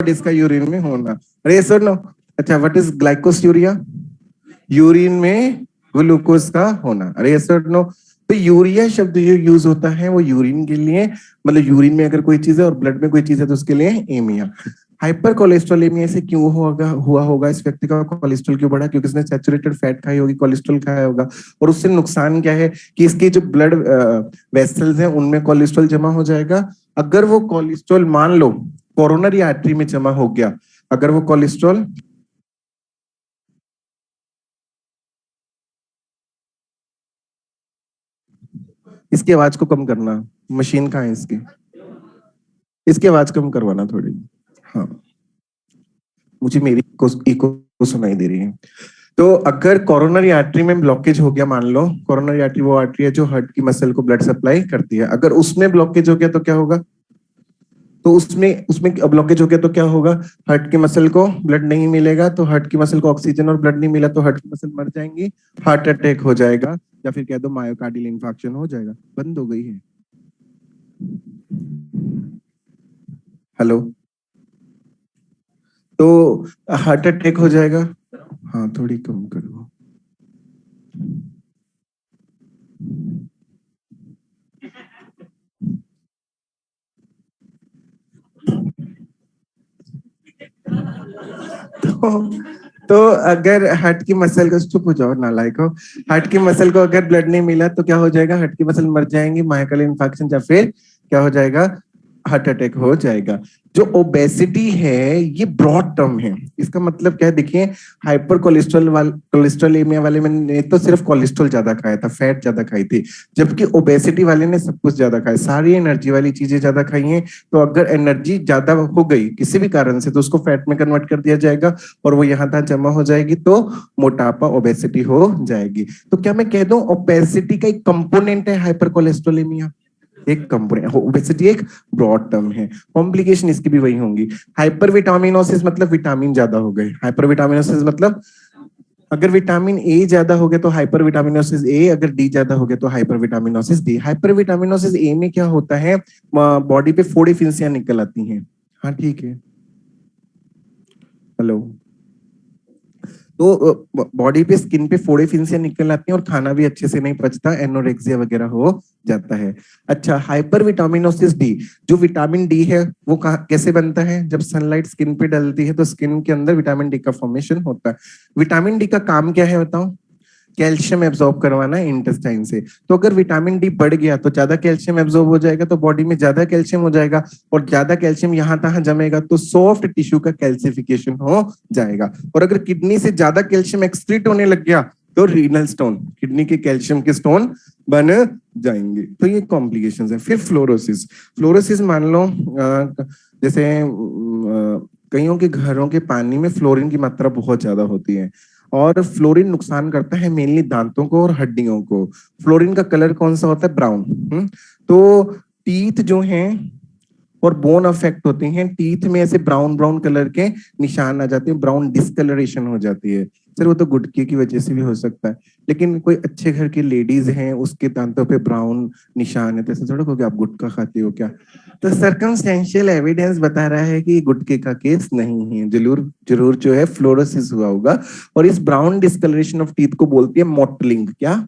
इसका यूरिन में होना। अरे सुनो, अच्छा व्हाट इज ग्लाइकोस्यूरिया? यूरिन में ग्लूकोज का होना। अरे सुनो, तो यूरिया शब्द जो यूज होता है वो यूरिन के लिए, मतलब यूरिन में अगर कोई चीज है और ब्लड में कोई चीज है तो उसके लिए एमिया। हाइपर कोलेस्ट्रोलेमिया से क्यों हुआ होगा इस व्यक्ति का कोलेस्ट्रॉल क्यों बढ़ा? क्योंकि उसने सैचुरेटेड फैट खाई होगी, कोलेस्ट्रॉल खाया होगा, और उससे नुकसान क्या है कि इसके जो ब्लड वेसल्स हैं उनमें कोलेस्ट्रॉल जमा हो जाएगा। अगर वो कोलेस्ट्रॉल मान लो कोरोनरी आर्टरी में जमा हो गया, अगर वो कोलेस्ट्रॉल, इसकी आवाज को कम करना, मशीन कहाँ है इसकी आवाज कम करवाना थोड़ी। हाँ, मुझे मेरी इको सुनाई दे रही है। तो अगर कोरोनरी आर्टरी में ब्लॉकेज हो गया, मान लो कोरोनरी आर्टरी वो आर्टरी है जो हार्ट की मसल को ब्लड सप्लाई करती है, अगर उसमें ब्लॉकेज हो गया तो क्या होगा? तो उसमें उसमें ब्लॉकेज हो गया तो क्या होगा? हार्ट की मसल को ब्लड नहीं मिलेगा, तो हार्ट की मसल को ऑक्सीजन और ब्लड नहीं मिला तो हार्ट की मसल मर जाएंगी, हार्ट अटैक हो जाएगा, या फिर कह दो मायोकार्डियल इंफार्क्शन हो जाएगा। बंद हो गई है। हेलो, तो हार्ट अटैक हो जाएगा। हाँ, थोड़ी कम करो। तो अगर हार्ट की मसल को, चुप हो जाओ नालायक हो, हार्ट की मसल को अगर ब्लड नहीं मिला तो क्या हो जाएगा? हार्ट की मसल मर जाएंगी, मायोकार्डियल इंफार्क्शन, या फिर क्या हो जाएगा? हार्ट अटैक हो जाएगा। जो ओबेसिटी है ये ब्रॉड टर्म है। इसका मतलब क्या है देखिए, हाइपर कोलेस्ट्रोलेमिया वाले में तो सिर्फ कोलेस्ट्रॉल ज्यादा खाया था, फैट ज्यादा खाई थी, जबकि ओबेसिटी वाले ने सब कुछ ज्यादा खाया, सारी एनर्जी वाली चीजें ज्यादा खाई हैं। तो अगर एनर्जी ज्यादा हो गई किसी भी कारण से तो उसको फैट में कन्वर्ट कर दिया जाएगा और वो यहाँ तक जमा हो जाएगी, तो मोटापा ओबेसिटी हो जाएगी। तो क्या मैं कह दूं ओबेसिटी का एक कंपोनेंट है हाइपर कोलेस्ट्रोलेमिया? एक कंपोनेंट, ओबेसिटी एक ब्रॉड टर्म है। कॉम्प्लिकेशन इसकी भी वही होंगी। हाइपर विटामिनोसिस मतलब विटामिन ज्यादा हो गए, हाइपर विटामिनोसिस मतलब अगर विटामिन ए ज्यादा हो गया तो हाइपर विटामिनोसिस ए, अगर डी ज्यादा हो गया तो hyper vitaminosis D. Hyper vitaminosis A में क्या होता है, बॉडी पे फोड़ी फिंसियां निकल आती हैं। हाँ ठीक है, हेलो। तो बॉडी पे, स्किन पे फोड़े फिंसियां निकल आती हैं और खाना भी अच्छे से नहीं पचता, एनोरेक्सिया वगैरह हो जाता है। अच्छा, हाइपर विटामिनोसिस डी, जो विटामिन डी है वो कैसे बनता है? जब सनलाइट स्किन पे डलती है तो स्किन के अंदर विटामिन डी का फॉर्मेशन होता है। विटामिन डी का काम क्या है बताओ? कैल्शियम एब्जॉर्ब करवाना है इंटेस्टाइन से। तो अगर विटामिन डी बढ़ गया तो ज्यादा कैल्शियम एब्जॉर्ब हो जाएगा, तो बॉडी में ज्यादा कैल्शियम हो जाएगा, और ज्यादा कैल्शियम यहाँ तहां जमेगा तो सॉफ्ट टिश्यू का कैल्सिफिकेशन हो जाएगा। और अगर किडनी से ज्यादा कैल्शियम एक्सक्रीट होने लग गया तो रीनल स्टोन, किडनी के कैल्शियम के स्टोन बन जाएंगे। तो ये कॉम्प्लिकेशंस है। फिर फ्लोरोसिस, फ्लोरोसिस मान लो जैसे कईयों के घरों के पानी में फ्लोरीन की मात्रा बहुत ज्यादा होती है, और फ्लोरीन नुकसान करता है मेनली दांतों को और हड्डियों को। फ्लोरीन का कलर कौन सा होता है? ब्राउन। तो टीथ जो हैं और बोन अफेक्ट होते हैं, टीथ में ऐसे ब्राउन ब्राउन कलर के निशान आ जाते हैं, ब्राउन डिस्कलरेशन हो जाती है। सर वो तो गुटके की वजह से भी हो सकता है, लेकिन कोई अच्छे घर की लेडीज हैं उसके दांतों पे ब्राउन निशान है, तो ऐसे थोड़ा कि आप गुटखा खाते हो क्या? तो सर्कमस्टेंशियल एविडेंस बता रहा है कि गुटके का केस नहीं है, जरूर जरूर जो है फ्लोरोसिस हुआ होगा। और इस ब्राउन डिस्कलरेशन ऑफ टीथ को बोलती है मॉटलिंग। क्या?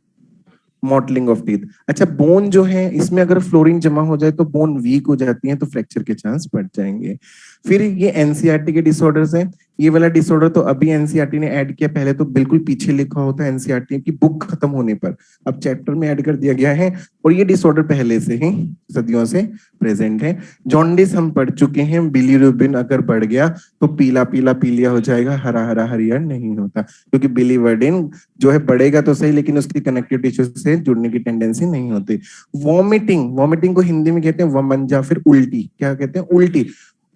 Mottling of teeth. अच्छा, बोन जो है इसमें अगर फ्लोरीन जमा हो जाए तो बोन वीक हो जाती है, तो फ्रैक्चर के चांस बढ़ जाएंगे। फिर ये एनसीईआरटी के डिसऑर्डर्स हैं। ये वाला डिसऑर्डर तो अभी एनसीईआरटी ने ऐड किया, पहले तो बिल्कुल पीछे लिखा होता है एनसीईआरटी की बुक खत्म होने पर, अब चैप्टर में ऐड कर दिया गया है। और ये डिसऑर्डर पहले से ही सदियों से प्रेजेंट है। जॉन्डिस हम पढ़ चुके हैं, बिलीरुबिन अगर बढ़ गया तो पीला पीला पीलिया हो जाएगा, हरा हरा हरियर नहीं होता, क्योंकि बिलीवर्डिन जो है बढ़ेगा तो सही लेकिन उसकी कनेक्टिव टिश्यू से जुड़ने की टेंडेंसी नहीं होती। वॉमिटिंग, वॉमिटिंग को हिंदी में कहते हैं वमन या फिर उल्टी। क्या कहते हैं? उल्टी।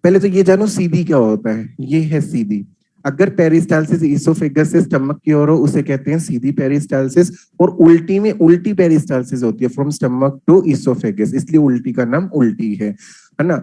पहले तो ये जानो सीधी क्या होता है। ये है सीधी। अगर पेरिस्टालसिस इसोफेगस से स्टमक की ओर हो उसे कहते हैं सीधी पेरिस्टालसिस, और उल्टी में उल्टी पेरिस्टालसिस होती है फ्रॉम स्टमक टू इसोफेगस, इसलिए उल्टी का नाम उल्टी है ना।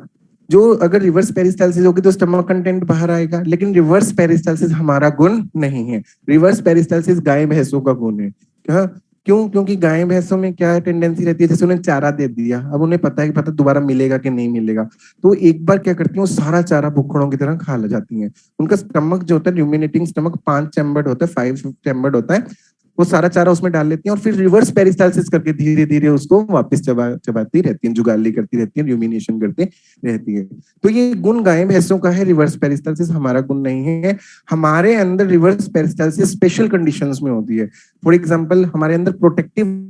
जो अगर रिवर्स पेरिस्टालसिस होगी तो स्टमक कंटेंट बाहर आएगा, लेकिन रिवर्स पेरिस्टालसिस हमारा गुण नहीं है। रिवर्स पेरिस्टालसिस गाय भैंसों का गुण है। क्या? क्यों? क्योंकि गाय भैंसों में क्या टेंडेंसी रहती है, जैसे उन्हें चारा दे दिया, अब उन्हें पता है कि पता दोबारा मिलेगा कि नहीं मिलेगा, तो एक बार क्या करती हैं, वो सारा चारा भुक्खड़ों की तरह खा ले जाती हैं। उनका स्टमक जो होता है, र्यूमिनेटिंग स्टमक, 5 चैम्बर्ड होता है, 5 चैम्बर्ड होता है, वो सारा चारा उसमें डाल लेती हैं और फिर रिवर्स पेरिस्टालसिस करके धीरे धीरे उसको वापस चबाती रहती हैं, जुगाली करती रहती हैं, र्यूमिनेशन करती रहती है। तो ये गुण गाय भैंसों का है, रिवर्स पेरिस्टालसिस हमारा गुण नहीं है। हमारे अंदर रिवर्स पेरिस्टालसिस स्पेशल कंडीशंस में होती है। फॉर एग्जांपल, हमारे अंदर प्रोटेक्टिव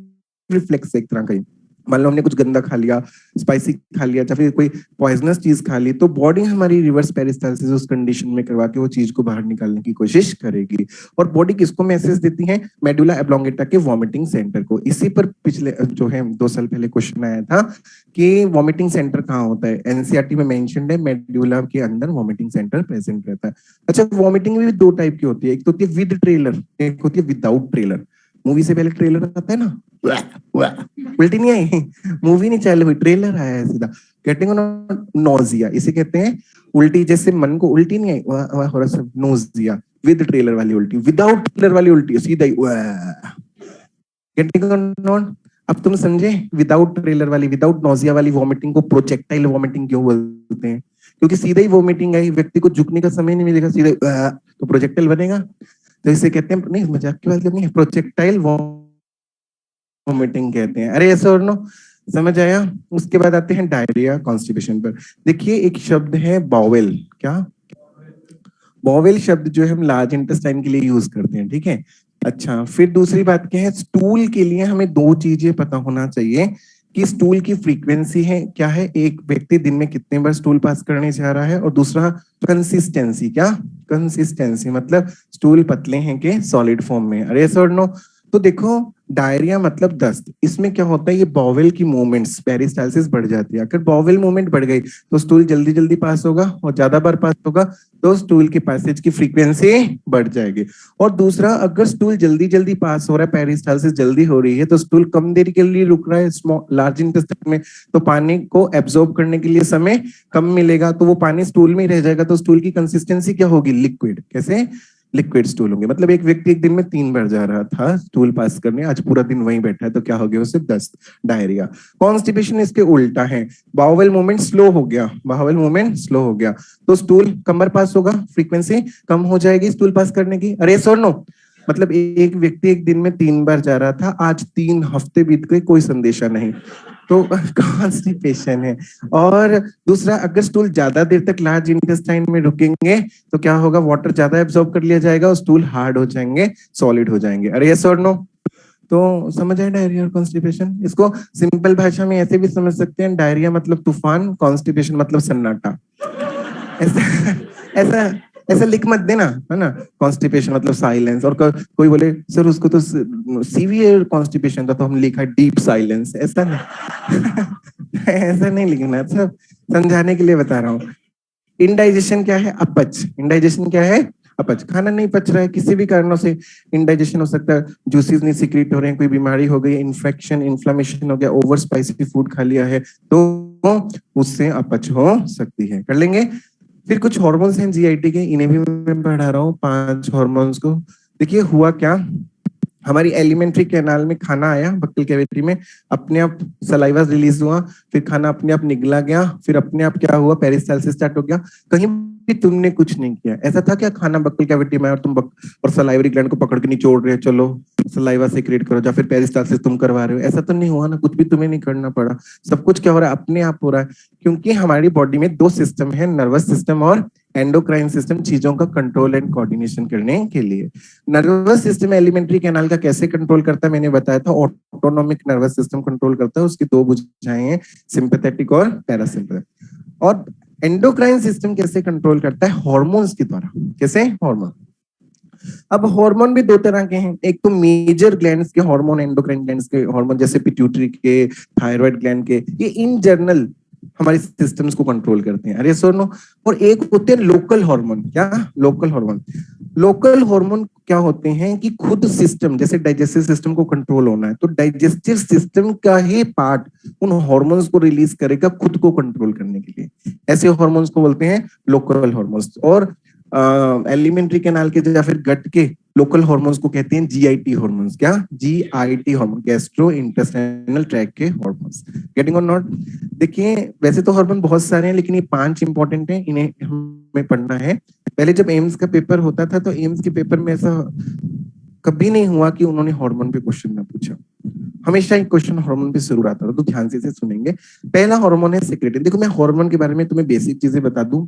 रिफ्लेक्स एक तरह का, मान लो हमने कुछ गंदा खा लिया, स्पाइसी खा लिया, या फिर कोई पॉइजनस चीज खा ली, तो बॉडी हमारी रिवर्स पेरिस्टालसिस उस कंडीशन में करवा के वो चीज को बाहर निकालने की कोशिश करेगी। और बॉडी किसको मैसेज देती है? मेडुला एब्लोंगेटा के वॉमिटिंग सेंटर को। इसी पर पिछले जो है 2 साल पहले क्वेश्चन आया था कि वॉमिटिंग सेंटर कहाँ होता है। एनसीईआरटी में मेंशन्ड है, मेडुला के अंदर वॉमिटिंग सेंटर प्रेजेंट रहता है। अच्छा, वॉमिटिंग भी 2 टाइप की होती है, एक तो होती है विद ट्रेलर, एक होती है विदाउट ट्रेलर। मूवी से पहले ट्रेलर आता है ना, उल्टी नहीं आई, मूवी नहीं चालू हुई, ट्रेलर आया है सीधा। गेटिंग नोजिया, इसे कहते हैं उल्टी, जैसे मन को उल्टी नहीं आई, हो रहा सब नोजिया। विद ट्रेलर वाली उल्टी, विदाउट ट्रेलर वाली उल्टी सीधा ही गेटिंग नॉन। अब तुम समझे विदाउट ट्रेलर वाली, विदाउट नोजिया वाली वॉमिटिंग को प्रोजेक्टाइल वॉमिटिंग क्यों बोलते हैं? क्योंकि सीधा ही वॉमिटिंग आई, व्यक्ति को झुकने का समय नहीं मिलेगा, सीधा तो प्रोजेक्टाइल बनेगा। तो इसे कहते हैं, नहीं मजाक की बात करनी है, प्रोजेक्टाइल वॉमिटिंग कहते हैं। अरे ऐसा और नो, समझ आया? उसके बाद आते हैं डायरिया कॉन्स्टिपेशन पर। देखिए एक शब्द है बॉवेल, क्या बॉवेल शब्द जो है हम लार्ज इंटेस्टाइन के लिए यूज करते हैं, ठीक है। अच्छा, फिर दूसरी बात क्या है, स्टूल के लिए हमें 2 चीजें पता होना चाहिए कि स्टूल की फ्रीक्वेंसी है क्या है, एक व्यक्ति दिन में कितने बार स्टूल पास करने जा रहा है, और दूसरा कंसिस्टेंसी। क्या कंसिस्टेंसी? मतलब स्टूल पतले हैं कि सॉलिड फॉर्म में। अरे सर नो। तो देखो, डायरिया मतलब दस्त, इसमें क्या होता है, ये बॉवेल की मूवमेंट्स, पेरिस्टालसिस बढ़ जाती है। अगर बॉवेल मूवमेंट बढ़ गई तो स्टूल जल्दी जल्दी पास होगा, और ज्यादा बार पास होगा तो स्टूल के पैसेज की फ्रीक्वेंसी बढ़ जाएगी। और दूसरा, अगर स्टूल जल्दी जल्दी पास हो रहा है, पेरिस्टालसिस जल्दी हो रही है, तो स्टूल कम देर के लिए रुक रहा है लार्ज इंटेस्टाइन में, तो पानी को एब्जॉर्ब करने के लिए समय कम मिलेगा, तो वो पानी स्टूल में ही रह जाएगा। तो स्टूल की कंसिस्टेंसी क्या होगी? लिक्विड। कैसे? लिक्विड स्टूल होंगे। मतलब एक व्यक्ति एक दिन में 3 बार जा रहा था स्टूल पास करने, आज पूरा दिन वहीं बैठा है, तो क्या हो गया उसे? दस्त, डायरिया। कॉन्स्टिपेशन इसके उल्टा है, बाउल मूवमेंट स्लो हो गया, बाउल मूवमेंट स्लो हो गया, तो स्टूल कमर पास होगा, फ्रीक्वेंसी कम हो जाएगी स्टूल पास करने की। अरे सर नो, मतलब एक व्यक्ति एक दिन में 3 बार जा रहा था, आज 3 हफ्ते बीत गए, कोई संदेशा नहीं, तो कॉन्स्टिपेशन है। और दूसरा, अगर स्टूल ज्यादा देर तक लार्ज इंटेस्टाइन में रुकेंगे तो क्या होगा? वाटर ज्यादा एब्जॉर्ब कर लिया जाएगा और स्टूल हार्ड हो जाएंगे, सॉलिड हो जाएंगे। अरे यस और नो? तो समझ आए डायरिया और कॉन्स्टिपेशन? इसको सिंपल भाषा में ऐसे भी समझ सकते हैं, डायरिया मतलब तूफान, कॉन्स्टिपेशन मतलब सन्नाटा। ऐसा ऐसा ऐसा लिख मत देना, है ना। कॉन्स्टिपेशन मतलब साइलेंस, और कोई बोले सर उसको तो सीवियर कॉन्स्टिपेशन था, तो हम लिखा डीप साइलेंस। ऐसा नहीं ऐसा नहीं लिखना, सब समझाने के लिए बता रहा हूँ। इंडाइजेशन क्या है? अपच। इंडाइजेशन क्या है? अपच। खाना नहीं पच रहा है, किसी भी कारणों से इंडाइजेशन हो सकता है, जूसेस नहीं सीक्रेट हो रहे हैं, कोई बीमारी हो गई, इन्फेक्शन, इन्फ्लेमेशन हो गया, ओवर स्पाइसी फूड खा लिया है, तो उससे अपच हो सकती है। कर लेंगे। फिर कुछ हार्मोन्स हैं जीआईटी के, इन्हें भी मैं पढ़ा रहा हूँ, 5 हार्मोन्स को। देखिए हुआ क्या, हमारी एलिमेंट्री कैनाल में खाना आया बक्कल कैविटी में, अपने आप सलाइवा रिलीज हुआ, फिर खाना अपने आप निगला गया, फिर अपने आप क्या हुआ? पेरिस्टालसिस स्टार्ट हो गया। कहीं भी तुमने कुछ नहीं किया। ऐसा था क्या खाना बक्कल कैविटी में और तुम और सलाइवरी ग्लैंड को पकड़ के निचोड़ रहे हो, चलो सलाइवा सेक्रेट करो, या फिर पेरिस्टालसिस तुम करवा रहे हो? ऐसा तो नहीं हुआ ना, कुछ भी तुम्हें नहीं करना पड़ा। सब कुछ क्या हो रहा है? अपने आप हो रहा है। क्योंकि हमारी बॉडी में 2 सिस्टम है, नर्वस सिस्टम और एंडोक्राइन सिस्टम, चीजों का कंट्रोल एंड कोऑर्डिनेशन करने के लिए। नर्वस सिस्टम एलिमेंट्री कैनाल का कैसे कंट्रोल करता है मैंने बताया था, ऑटोनोमिक नर्वस सिस्टम कंट्रोल करता है, उसकी 2 भुजाएं हैं, सिंपैथेटिक और पैरासिम्पैथेटिक। और एंडोक्राइन सिस्टम कैसे कंट्रोल करता है? हार्मोन्स के द्वारा। कैसे? हार्मोन। अब हार्मोन भी 2 तरह के हैं, एक तो मेजर ग्लैंड्स के हार्मोन, एंडोक्राइन ग्लैंड्स के हार्मोन, जैसे पिट्यूटरी के, थायराइड ग्लैंड के, ये इन जनरल हमारे सिस्टम्स को कंट्रोल करते हैं। अरे सोनो। और एक होते हैं लोकल हार्मोन। क्या? Local hormone. लोकल हार्मोन क्या होते हैं कि खुद सिस्टम, जैसे डाइजेस्टिव सिस्टम को कंट्रोल होना है, तो डाइजेस्टिव सिस्टम का ही पार्ट उन हार्मोन्स को रिलीज करेगा खुद को कंट्रोल करने के लिए। ऐसे हार्मोन्स को बोलते हैं लोकल हार्मोन्स। और एलिमेंट्री कैनाल के या फिर गट के लोकल हार्मोन्स को कहते हैं जीआईटी हार्मोन्स। क्या? GIT hormone, gastro intestinal tract के हार्मोन्स। गेटिंग और नॉट? देखिए वैसे तो हार्मोन बहुत सारे हैं, लेकिन ये 5 इंपॉर्टेंट हैं, इन्हें हमें पढ़ना है। पहले जब एम्स का पेपर होता था तो एम्स के पेपर में ऐसा कभी नहीं हुआ कि उन्होंने हार्मोन पे क्वेश्चन ना पूछा, हमेशा एक क्वेश्चन हार्मोन पे जरूर आता था। तो ध्यान से इसे सुनेंगे। पहला हार्मोन है सेक्रेटिन। देखो मैं हार्मोन के बारे में तुम्हें बेसिक चीजें बता दूं।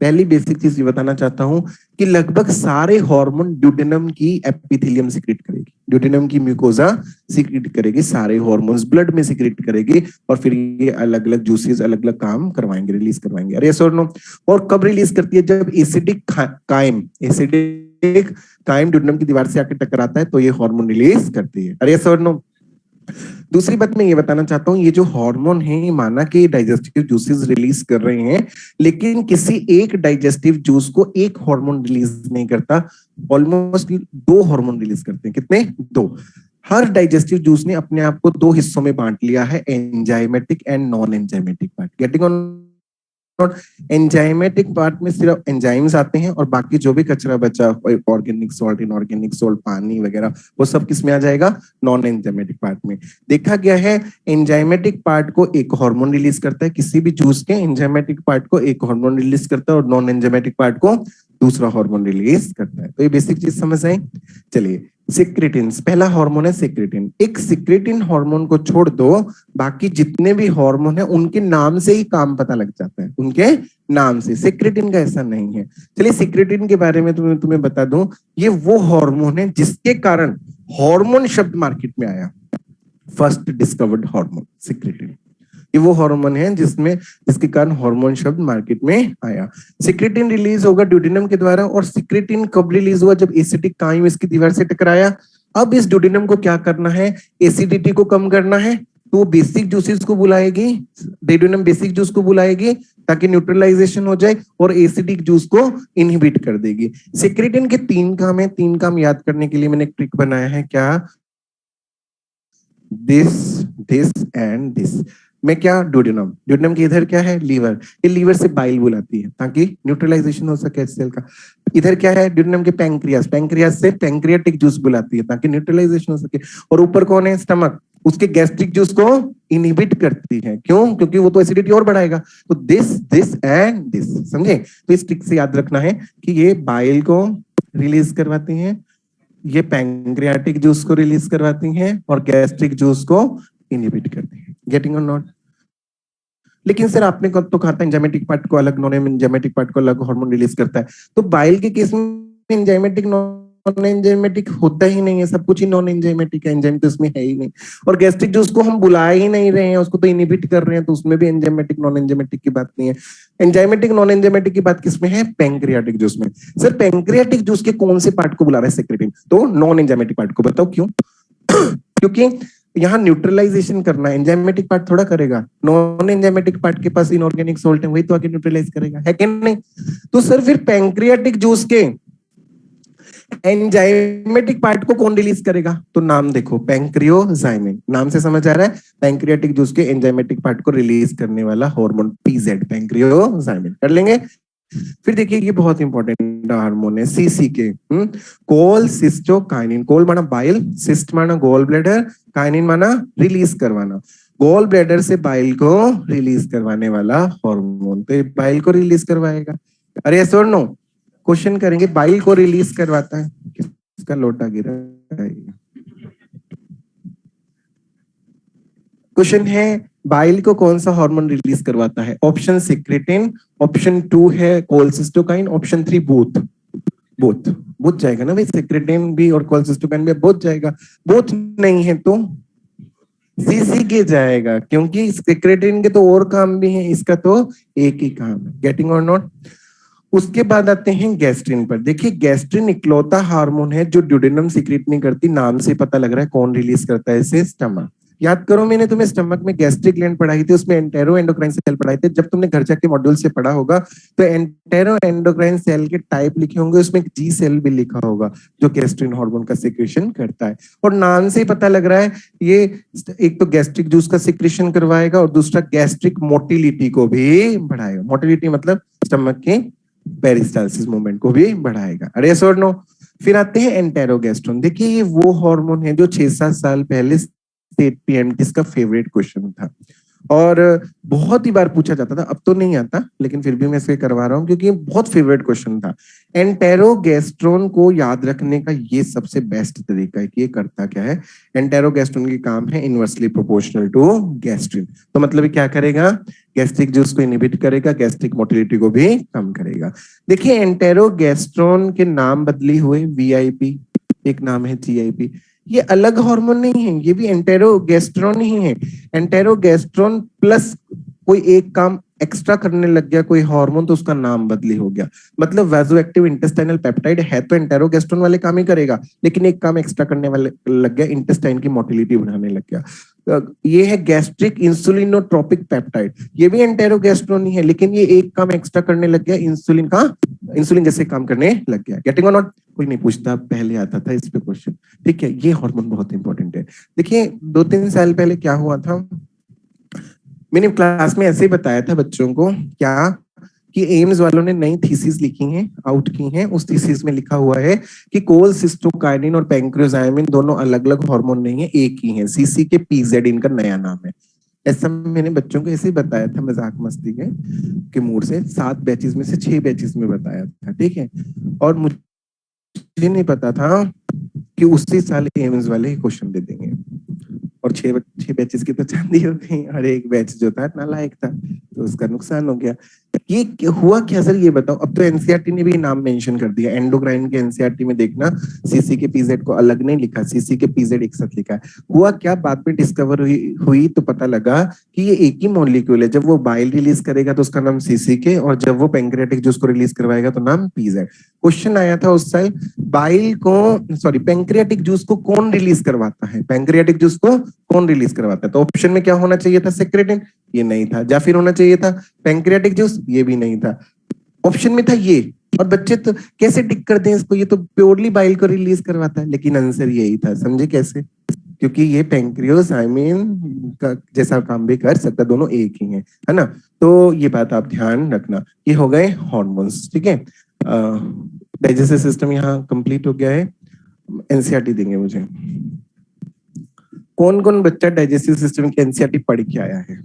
पहली बेसिक चीज ये बताना चाहता हूं कि लगभग सारे हार्मोन ड्यूटेनम की एपिथेलियम सीक्रेट करेगी, ड्यूटेनम की म्यूकोजा सीक्रेट करेगी, सारे हार्मोन्स ब्लड में सीक्रेट करेगी, और फिर ये अलग अलग जूसेस अलग अलग काम करवाएंगे, रिलीज करवाएंगे। अरे सर नो। और कब रिलीज करती है? जब एसिडिक काइम ड्यूटेनम की दीवार से आकर टकराता है तो ये हार्मोन रिलीज करती है। अरे सर नो। दूसरी बात मैं ये बताना चाहता हूँ, ये जो हार्मोन है माना कि डाइजेस्टिव जूसेस रिलीज कर रहे हैं, लेकिन किसी एक डाइजेस्टिव जूस को एक हार्मोन रिलीज नहीं करता, ऑलमोस्ट 2 हार्मोन रिलीज करते हैं। कितने? 2। हर डाइजेस्टिव जूस ने अपने आप को 2 हिस्सों में बांट लिया है, enzymatic and non enzymatic part. Getting on? Enzymatic part में सिर्फ एंजाइम्स आते हैं, और बाकी जो भी कचरा बचा, ऑर्गेनिक सॉल्ट, इनऑर्गेनिक सॉल्ट, पानी वगैरह, वो सब किस में आ जाएगा? नॉन एंजाइमेटिक पार्ट में। देखा गया है एंजाइमेटिक पार्ट को एक हार्मोन रिलीज करता है, किसी भी जूस के एंजाइमेटिक पार्ट को एक हार्मोन रिलीज करता है, और नॉन एंजाइमेटिक पार्ट को दूसरा हार्मोन रिलीज करता है। तो ये बेसिक चीज समझ आई। चलिए, सिक्रेटिन पहला हार्मोन है सिक्रेटिन। एक सिक्रेटिन हार्मोन को छोड़ दो, बाकी जितने भी हार्मोन है उनके नाम से ही काम पता लग जाता है, उनके नाम से। सिक्रेटिन का ऐसा नहीं है। चलिए सिक्रेटिन के बारे में तुम्हें बता दूं, ये वो हार्मोन है जिसके कारण हार्मोन शब्द मार्केट में आया। First discovered hormone secretin. ये वो हार्मोन है जिसके कारण हार्मोन शब्द मार्केट में आया। सिक्रेटिन रिलीज होगा ड्यूडेनम के द्वारा, और सिक्रेटिन कब रिलीज हुआ? जब एसिडिक काइम इसकी दीवार से टकराया। अब इस ड्यूडेनम को क्या करना है? एसिडिटी को कम करना है, तो वो बेसिक जूसेस को बुलाएगी, ड्यूडेनम बेसिक जूस को बुलाएगी ताकि न्यूट्रलाइजेशन हो जाए, और एसिडिक जूस को इनहिबिट कर देगी। सिक्रेटिन के 3 काम है। 3 काम याद करने के लिए मैंने एक ट्रिक बनाया है। क्या? दिस एंड दिस में क्या? ड्यूडेनम के इधर क्या है? लीवर। ये लीवर से बाइल बुलाती है ताकि न्यूट्रलाइजेशन हो सके सेल का। इधर क्या है? ड्यूडेनम के पैंक्रियास से पैंक्रियाटिक जूस बुलाती है ताकि न्यूट्रलाइजेशन हो सके। और ऊपर कौन है? स्टमक, उसके गैस्ट्रिक जूस को इनहिबिट करती है। क्यों? क्योंकि वो तो एसिडिटी और बढ़ाएगा। तो दिस एंड दिस, समझे? तो इस ट्रिक से याद रखना है कि ये बाइल को रिलीज करवाती है, ये पैंक्रियाटिक जूस को रिलीज करवाती हैं, और गैस्ट्रिक जूस को इनहिबिट करती हैं। गेटिंग और नॉट? लेकिन सर आपने कब तो कहा था एंजाइमेटिक पार्ट को अलग, नॉन एंजाइमेटिक पार्ट को अलग हार्मोन रिलीज करता है। तो बाइल के केस में एंजाइमेटिक नॉन एंजाइमेटिक होता ही नहीं है, सब कुछ ही नॉन एंजाइमेटिक है, एंजाइम तो इसमें है ही नहीं। और गैस्ट्रिक जूस को हम बुला ही नहीं रहे हैं, उसको तो इनहिबिट कर रहे हैं, तो उसमें भी एंजाइमेटिक नॉन एंजाइमेटिक की बात नहीं है। एंजाइमेटिक नॉन एंजाइमेटिक की बात किसमें है? पैंक्रियाटिक जूस में। सर पैंक्रियाटिक जूस के कौन से पार्ट को बुला रहा है सिक्रेटिन? तो नॉन एंजाइमेटिक पार्ट को। बताओ क्यों? क्योंकि यहाँ न्यूट्रलाइजेशन करना है, एंजाइमेटिक पार्ट थोड़ा करेगा। नॉन एंजाइमेटिक पार्ट के पास इनऑर्गेनिक सॉल्ट है, वही तो आके न्यूट्रलाइज करेगा, है कि नहीं? तो सर फिर पैंक्रियाटिक जूस के एंजाइमेटिक पार्ट को कौन रिलीज करेगा? तो नाम देखो, पैंक्रियोजाइमिन। नाम से समझ आ रहा है, पैंक्रियाटिक जूस के एंजाइमेटिक पार्ट को रिलीज करने वाला हार्मोन पीजेड, पैंक्रियोजाइमिन। कर लेंगे। फिर देखिए ये बहुत इंपॉर्टेंट हार्मोन है सीसी के, कोलसिस्टोकाइनिन। कोल माना बाइल, सिस्ट माना गोल ब्लैडर, काइनिन माना रिलीज करवाना। गोल ब्लैडर से बाइल को रिलीज करवाने वाला हार्मोन, तो बाइल को रिलीज करवाएगा। अरे यस और नो? क्वेश्चन करेंगे, बाइल को रिलीज करवाता है, किसका लोटा गिरा है? क्वेश्चन है बाइल को कौन सा हार्मोन रिलीज करवाता है? ऑप्शन सिक्रेटिन, ऑप्शन 2 है कोलसिस्टोकाइन, ऑप्शन 3 बोथ जाएगा ना भाई, सिक्रेटिन भी और कोलसिस्टोकाइन भी बोथ जाएगा। बोथ नहीं है तो सीसी के जाएगा, क्योंकि सिक्रेटिन के तो और काम भी है, इसका तो एक ही काम है। गेटिंग और नॉट? उसके बाद आते हैं गैस्ट्रिन पर। देखिए गैस्ट्रिन इकलौता हार्मोन है जो ड्यूडेनम सीक्रेट नहीं करती, नाम से पता लग रहा है कौन रिलीज करता है इसे? स्टमक। याद करो मैंने तुम्हें स्टमक में गैस्ट्रिक ग्लैंड पढ़ाई थी, उसमें एंटेरो एंडोक्राइन सेल पढ़ाए थे। जब तुमने घर जाके मॉड्यूल से पढ़ा होगा तो एंटेरो एंडोक्राइन सेल के टाइप लिखे होंगे, उसमें एक जी सेल भी लिखा होगा जो गैस्ट्रिन हार्मोन का सिक्रेशन करता है। और नाम से ही पता लग रहा है ये एक तो गैस्ट्रिक जूस का सिक्रेशन करवाएगा और दूसरा गैस्ट्रिक मोटिलिटी को भी बढ़ाएगा। मोटिलिटी मतलब स्टमक के पेरिस्टालसिस मूवमेंट को भी बढ़ाएगा। अरे यस और नो? फिर आते हैं एंटेरोगेस्ट्रोन। देखिए ये वो हार्मोन है जो 6-7 साल पहले स्टेट पीएमटी का फेवरेट क्वेश्चन था और बहुत ही बार पूछा जाता था। अब तो नहीं आता, लेकिन फिर भी मैं इसे करवा रहा हूँ क्योंकि ये बहुत फेवरेट क्वेश्चन था। एंटेरोगेस्ट्रोन को याद रखने का ये सबसे बेस्ट तरीका है कि ये करता क्या है। एंटेरोगेस्ट्रोन की काम है इनवर्सली प्रोपोर्शनल टू गैस्ट्रिन। तो मतलब ये क्या करेगा, गैस्ट्रिक जूस को इनहिबिट करेगा, गैस्ट्रिक मोटिलिटी को भी कम करेगा। देखिए एंटेरोगेस्ट्रोन के नाम बदली हुए वीआईपी, एक नाम है जीआईपी। ये अलग हार्मोन नहीं है, ये भी एंटेरोगेस्ट्रोन ही है। एंटेरोगेस्ट्रोन प्लस कोई एक काम एक्स्ट्रा करने लग गया कोई हार्मोन तो उसका नाम बदली हो गया। मतलब वैसोएक्टिव इंटेस्टाइनल पेप्टाइड है तो एंटेरोगेस्ट्रोन वाले काम ही करेगा, लेकिन एक काम एक्स्ट्रा करने वाले लग गया, इंटेस्टाइन की मोटिलिटी बढ़ाने लग गया। ये है गैस्ट्रिक इंसुलिनोट्रोपिक पेप्टाइड, ये भी एंटेरोगेस्ट्रोन ही है, लेकिन ये एक काम एक्स्ट्रा करने लग गया, इंसुलिन जैसे काम करने लग गया। गेटिंग और नॉट? कोई नहीं पूछता, पहले आता था इस पे क्वेश्चन। ठीक है, ये हार्मोन बहुत इंपॉर्टेंट है। देखिए 2-3 साल पहले क्या हुआ था, मैंने क्लास में ऐसे ही बताया था बच्चों को क्या कि एम्स वालों ने नई थीसिस लिखी हैं, आउट की हैं। उस थीसिस में लिखा हुआ है कि कोलसिस्टोकाइनिन और पैंक्रियोजाइमिन दोनों अलग अलग हार्मोन नहीं है, एक ही है। सीसी के पीजेड इनका नया नाम है। ऐसा मैंने बच्चों को ऐसे ही बताया था मजाक मस्ती के मूड से। 7 बैचेस में से 6 बैचेस में बताया था, ठीक है। और मुझे नहीं पता था कि उसी साल एम्स वाले क्वेश्चन दे देंगे और 6 बैचेस की तो चांदी हो गई और एक बैच जो था नालायक था तो उसका नुकसान हो गया। ये हुआ क्या सर, ये बताओ। अब तो एनसीईआरटी ने भी नाम मेंशन कर दिया, एंडोक्राइन के एनसीईआरटी में देखना सीसी के पीजेड को अलग नहीं लिखा, सीसी के पीजेड एक साथ लिखा है। हुआ क्या, बाद में डिस्कवर हुई तो पता लगा कि ये एक ही मॉलिक्यूल है। जब वो बाइल रिलीज करेगा तो उसका नाम सीसी के, और जब वो पैंक्रियाटिक जूस को रिलीज करवाएगा तो नाम पीजेड। क्वेश्चन आया था उस साल, बाइल को सॉरी पैंक्रियाटिक जूस को कौन रिलीज करवाता है, पैंक्रियाटिक जूस को कौन रिलीज करवाता है? तो ऑप्शन में क्या होना चाहिए था, सेक्रेटिन, ये नहीं था। जाफिर होना चाहिए था पैंक्रियाटिक जूस, ये भी नहीं था। ऑप्शन में था ये, और बच्चे तो कैसे टिक कर दें इसको, ये तो प्योरली बाइल को रिलीज करवाता है, लेकिन आंसर यही था। समझे कैसे? क्योंकि ये पैंक्रियोजाइमिन का जैसा काम भी कर सकता, दोनों एक ही है ना। तो ये बात आप ध्यान रखना। ये हो गए हार्मोन्स, ठीक है। डाइजेस्टिव सिस्टम यहाँ कंप्लीट हो गया है। एनसीईआरटी देंगे मुझे। कौन कौन बच्चा डाइजेस्टिव सिस्टम की एनसीईआरटी पढ़ के आया है?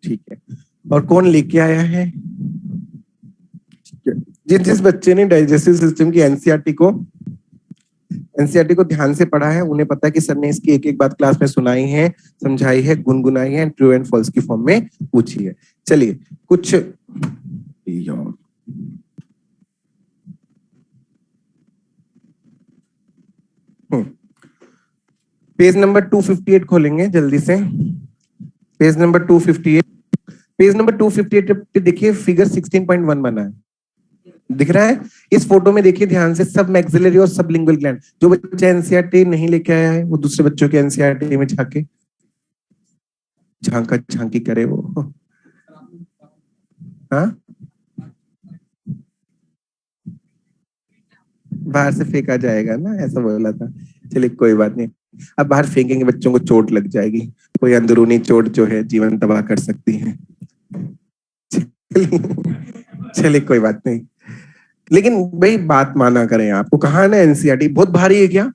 ठीक है, और कौन लेके आया है? जिस बच्चे ने डाइजेस्टिव सिस्टम की एनसीईआरटी को ध्यान से पढ़ा है उन्हें पता है कि सर ने इसकी एक एक बात क्लास में सुनाई है, समझाई है, गुनगुनाई है, ट्रू एंड फॉल्स की फॉर्म में पूछी है। चलिए कुछ पेज नंबर 258 खोलेंगे जल्दी से। पेज नंबर 258, पेज नंबर 258 पे देखिए फिगर 16.1 बना है, दिख रहा है? इस फोटो में देखिए ध्यान से, सब मैक्सिलरी और सब लिंगुअल ग्लैंड। जो बच्चा एनसीईआरटी नहीं लेके आया है वो दूसरे बच्चों के एनसीईआरटी में झांके, झांका झांकी करे वो। हाँ, बाहर से फेंका जाएगा ना, ऐसा बोला था। चलिए कोई बात नहीं, अब बाहर फेंकेंगे बच्चों को चोट लग जाएगी, कोई अंदरूनी चोट जो है जीवन तबाह कर सकती है। चलिए कोई बात नहीं, लेकिन भाई बात माना करें। आपको कहा ना एनसीईआरटी बहुत भारी है क्या?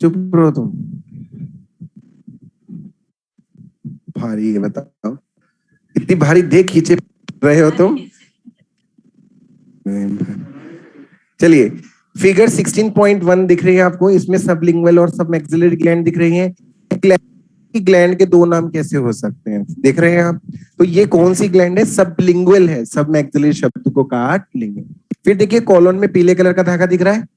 चुप रहो तुम, भारी है बताओ, इतनी भारी देख खींचे रहे हो तुम। चलिए फिगर 16.1 दिख रही है आपको, इसमें सबलिंगुअल और सब मैक्सिलरी ग्लैंड दिख रही है। ग्लैंड के दो नाम कैसे हो सकते हैं, देख रहे हैं आप? तो ये कौन सी ग्लैंड है? सबलिंगुअल है, सब मैक्सिलरी शब्द को काट लेंगे। फिर देखिए कॉलोन में पीले कलर का धागा दिख रहा है,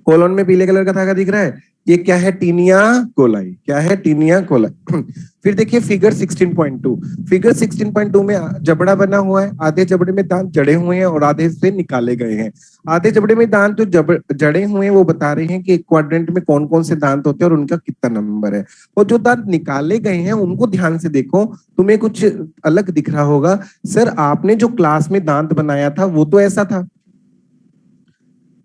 कॉलोन में पीले कलर का धागा दिख रहा है, ये क्या है? Taenia coli. क्या है? Taenia coli. फिर देखिए फिगर 16.2, फिगर 16.2 में जबड़ा बना हुआ है, आधे जबड़े में दांत जड़े हुए हैं और आधे से निकाले गए हैं। आधे जबड़े में दांत जो जड़े हुए हैं वो बता रहे हैं कि एक क्वाड्रेंट में कौन कौन से दांत होते हैं और उनका कितना नंबर है। और जो दांत निकाले गए हैं उनको ध्यान से देखो, तुम्हें कुछ अलग दिख रहा होगा। सर आपने जो क्लास में दांत बनाया था वो तो ऐसा था,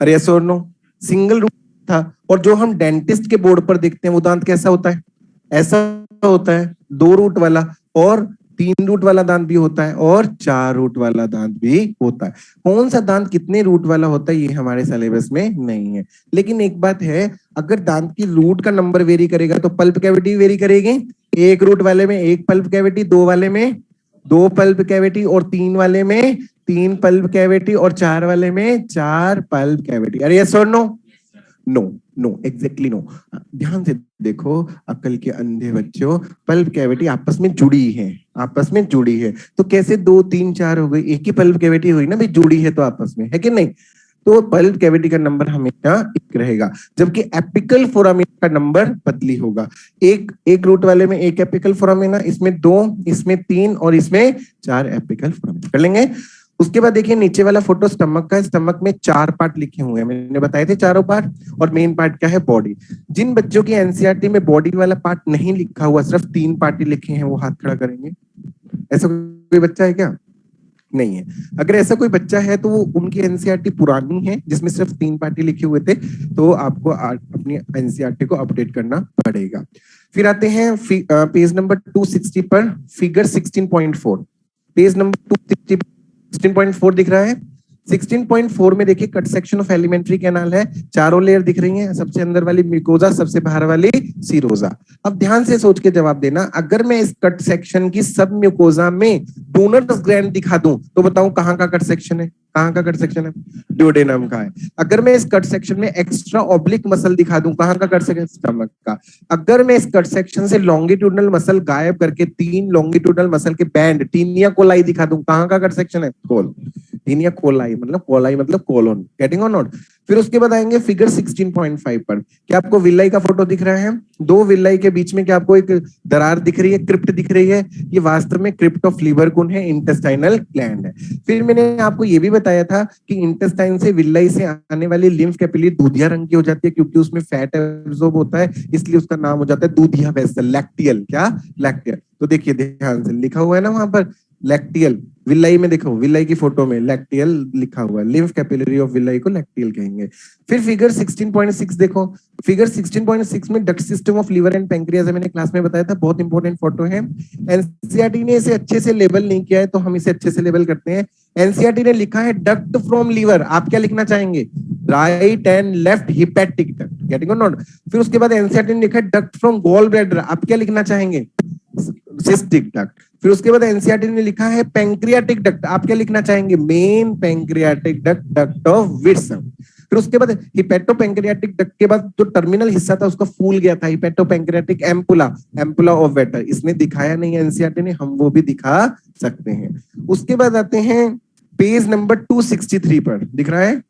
अरे यस और नो, सिंगल रूट था। और जो हम डेंटिस्ट के बोर्ड पर देखते हैं वो दांत कैसा होता है? ऐसा होता है, 2 रूट वाला। और 3 रूट वाला दांत भी होता है और 4 रूट वाला दांत भी होता है। कौन सा दांत कितने रूट वाला होता है ये हमारे सिलेबस में नहीं है, लेकिन एक बात है, अगर दांत की रूट का नंबर वेरी करेगा तो पल्प कैविटी वेरी करेगी। 1 रूट वाले में 1 पल्प कैविटी, 2 वाले में 2 पल्प कैविटी, और 3 वाले में 3 पल्प कैविटी, और 4 वाले में 4 पल्प कैविटी। अरे यस और no? No, no, exactly no. ध्यान से देखो अक्ल के अंधे बच्चों, पल्प कैविटी आपस में जुड़ी है, आपस में जुड़ी है। तो कैसे 2 3 4 हो गई? एक ही पल्प कैविटी हुई ना भाई, जुड़ी है तो आपस में, है कि नहीं? तो पल्प कैविटी का नंबर हमेशा 1 रहेगा, जबकि एपिकल फोरामिना का नंबर बदली होगा। एक रूट वाले में 1 एपिकल फोरामिना, इसमें 2, इसमें 3 और इसमें 4 एपिकल फोरामिना। कर लेंगे। उसके बाद देखिए नीचे वाला फोटो स्टमक का है। स्टमक में 4 पार्ट लिखे हुए हैं, मैंने बताए थे चारों पार्ट, और मेन पार्ट क्या है? बॉडी। जिन बच्चों की एनसीईआरटी में बॉडी वाला पार्ट नहीं लिखा हुआ, सिर्फ 3 पार्ट ही लिखे हैं, वो हाथ खड़ा करेंगे। ऐसा कोई बच्चा है क्या? नहीं है। अगर ऐसा कोई बच्चा है तो वो उनकी एनसीईआरटी पुरानी है जिसमें सिर्फ 3 पार्टी लिखे हुए थे, तो आपको अपनी एनसीईआरटी को अपडेट करना पड़ेगा। फिर आते हैं पेज नंबर 260 पर, फिगर 16.4। पेज नंबर 260 16.4 दिख रहा है। 16.4 में देखिए cut section of alimentary canal है, चारों लेयर दिख रही हैं, सबसे अंदर वाली म्यूकोजा, सबसे बाहर वाली सीरोजा। अब ध्यान से सोच के जवाब देना, अगर मैं इस कट सेक्शन की सब म्यूकोजा में डोनर्स ग्लैंड दिखा दूं तो बताऊं कहां का कट सेक्शन है? कहां का कट सेक्शन है? ड्यूडेनम का है। अगर मैं इस कट सेक्शन में एक्स्ट्रा ऑब्लिक मसल दिखा दूं, कहां का कट सेक्शन? स्टमक का। अगर मैं इस कट सेक्शन से लॉन्गिट्यूडनल मसल गायब करके 3 लॉन्गिट्यूडनल मसल के बैंड टीनिया कोलाई दिखा दूं, कहां का कट सेक्शन है? कोल। टीनिया कोलाई मतलब कोलोन। गेटिंग और नॉट? फिर उसके बाद आएंगे फिगर 16.5 पर। क्या आपको विलाई का फोटो दिख रहा है? 2 विलाई के बीच में क्या आपको एक दरार दिख रही है, क्रिप्ट दिख रही है? ये वास्तव में क्रिप्ट ऑफ लीवर कौन है? इंटेस्टाइनल ग्लैंड है। फिर मैंने आपको ये भी बताया था कि इंटेस्टाइन से विलाई से आने वाली लिम्फ कैपिलरी दूधिया रंग की हो जाती है, क्योंकि उसमें फैट एब्सॉर्ब होता है, इसलिए उसका नाम हो जाता है दूधिया वेसल, लैक्टियल। क्या? लैक्टियल। तो देखिए ध्यान से लिखा हुआ है ना वहां पर लैक्टियल। विलाई में देखो, विलाई की फोटो में लैक्टियल लिखा हुआ है, लिम्फ कैपिलरी ऑफ विलाई को लैक्टियल कहेंगे। फिर फिगर 16.6 देखो। फिगर 16.6 में duct system of liver and pancreas है, मैंने क्लास में बताया था, बहुत इंपॉर्टेंट फोटो है। एनसीईआरटी ने इसे अच्छे से लेबल नहीं किया है, तो हम इसे अच्छे से लेबल करते हैं। एनसीईआरटी ने लिखा है डक्ट फ्रॉम लीवर, आप क्या लिखना चाहेंगे? Right and left hepatic duct. Getting और नॉट? फिर उसके बाद एनसीईआरटी ने लिखा है डक्ट फ्रॉम गॉल ब्लैडर, आप क्या लिखना चाहेंगे? Cystic duct. फिर उसके बाद एनसीईआरटी ने लिखा है पैंक्रियाटिक डक्ट, आप क्या लिखना चाहेंगे? Main pancreatic duct, duct of Whitson. फिर उसके बाद हिपैटोपैंक्रियाटिक डक्ट के बाद जो टर्मिनल हिस्सा था उसका फूल गया था, हिपैटोपैंक्रियाटिक एम्पुला, एम्पुला ऑफ वेटर। इसने दिखाया नहीं एनसीईआरटी ने, हम वो भी दिखा सकते हैं। उसके बाद आते हैं पेज नंबर 263 पर, दिख रहा है?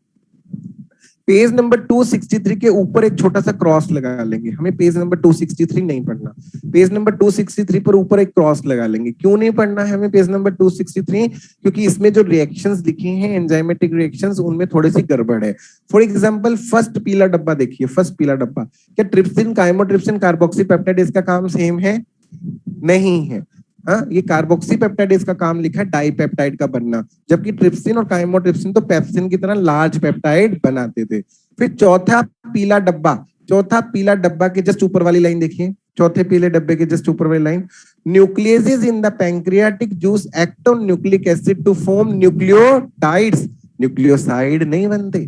पेज नंबर 263 के ऊपर एक छोटा सा क्रॉस लगा लेंगे, हमें पेज नंबर 263 नहीं पढ़ना। पेज नंबर 263 पर ऊपर एक क्रॉस लगा लेंगे। क्यों नहीं पढ़ना है हमें पेज नंबर 263? क्योंकि इसमें जो रिएक्शंस लिखी हैं एंजाइमेटिक रिएक्शंस, उनमें थोड़ी सी गड़बड़ है। फॉर एग्जांपल फर्स्ट पीला डब्बा देखिए, फर्स्ट पीला डब्बा, क्या ट्रिप्सिन, काइमोट्रिप्सिन, कार्बोक्सीपेप्टाइडेज का काम सेम है? नहीं है। हाँ, ये कार्बोक्सीपेप्टाइडेज का काम लिखा है डाइपेप्टाइड का बनना, जबकि ट्रिप्सिन और काइमोट्रिप्सिन तो पेप्सिन की तरह लार्ज पेप्टाइड बनाते थे। फिर चौथा पीला डब्बा के जस्ट ऊपर वाली लाइन देखिए, चौथे पीले डब्बे के जस्ट ऊपर वाली line, nucleases in the pancreatic juice act on nucleic acid to form nucleotides. Nucleoside नहीं बनते,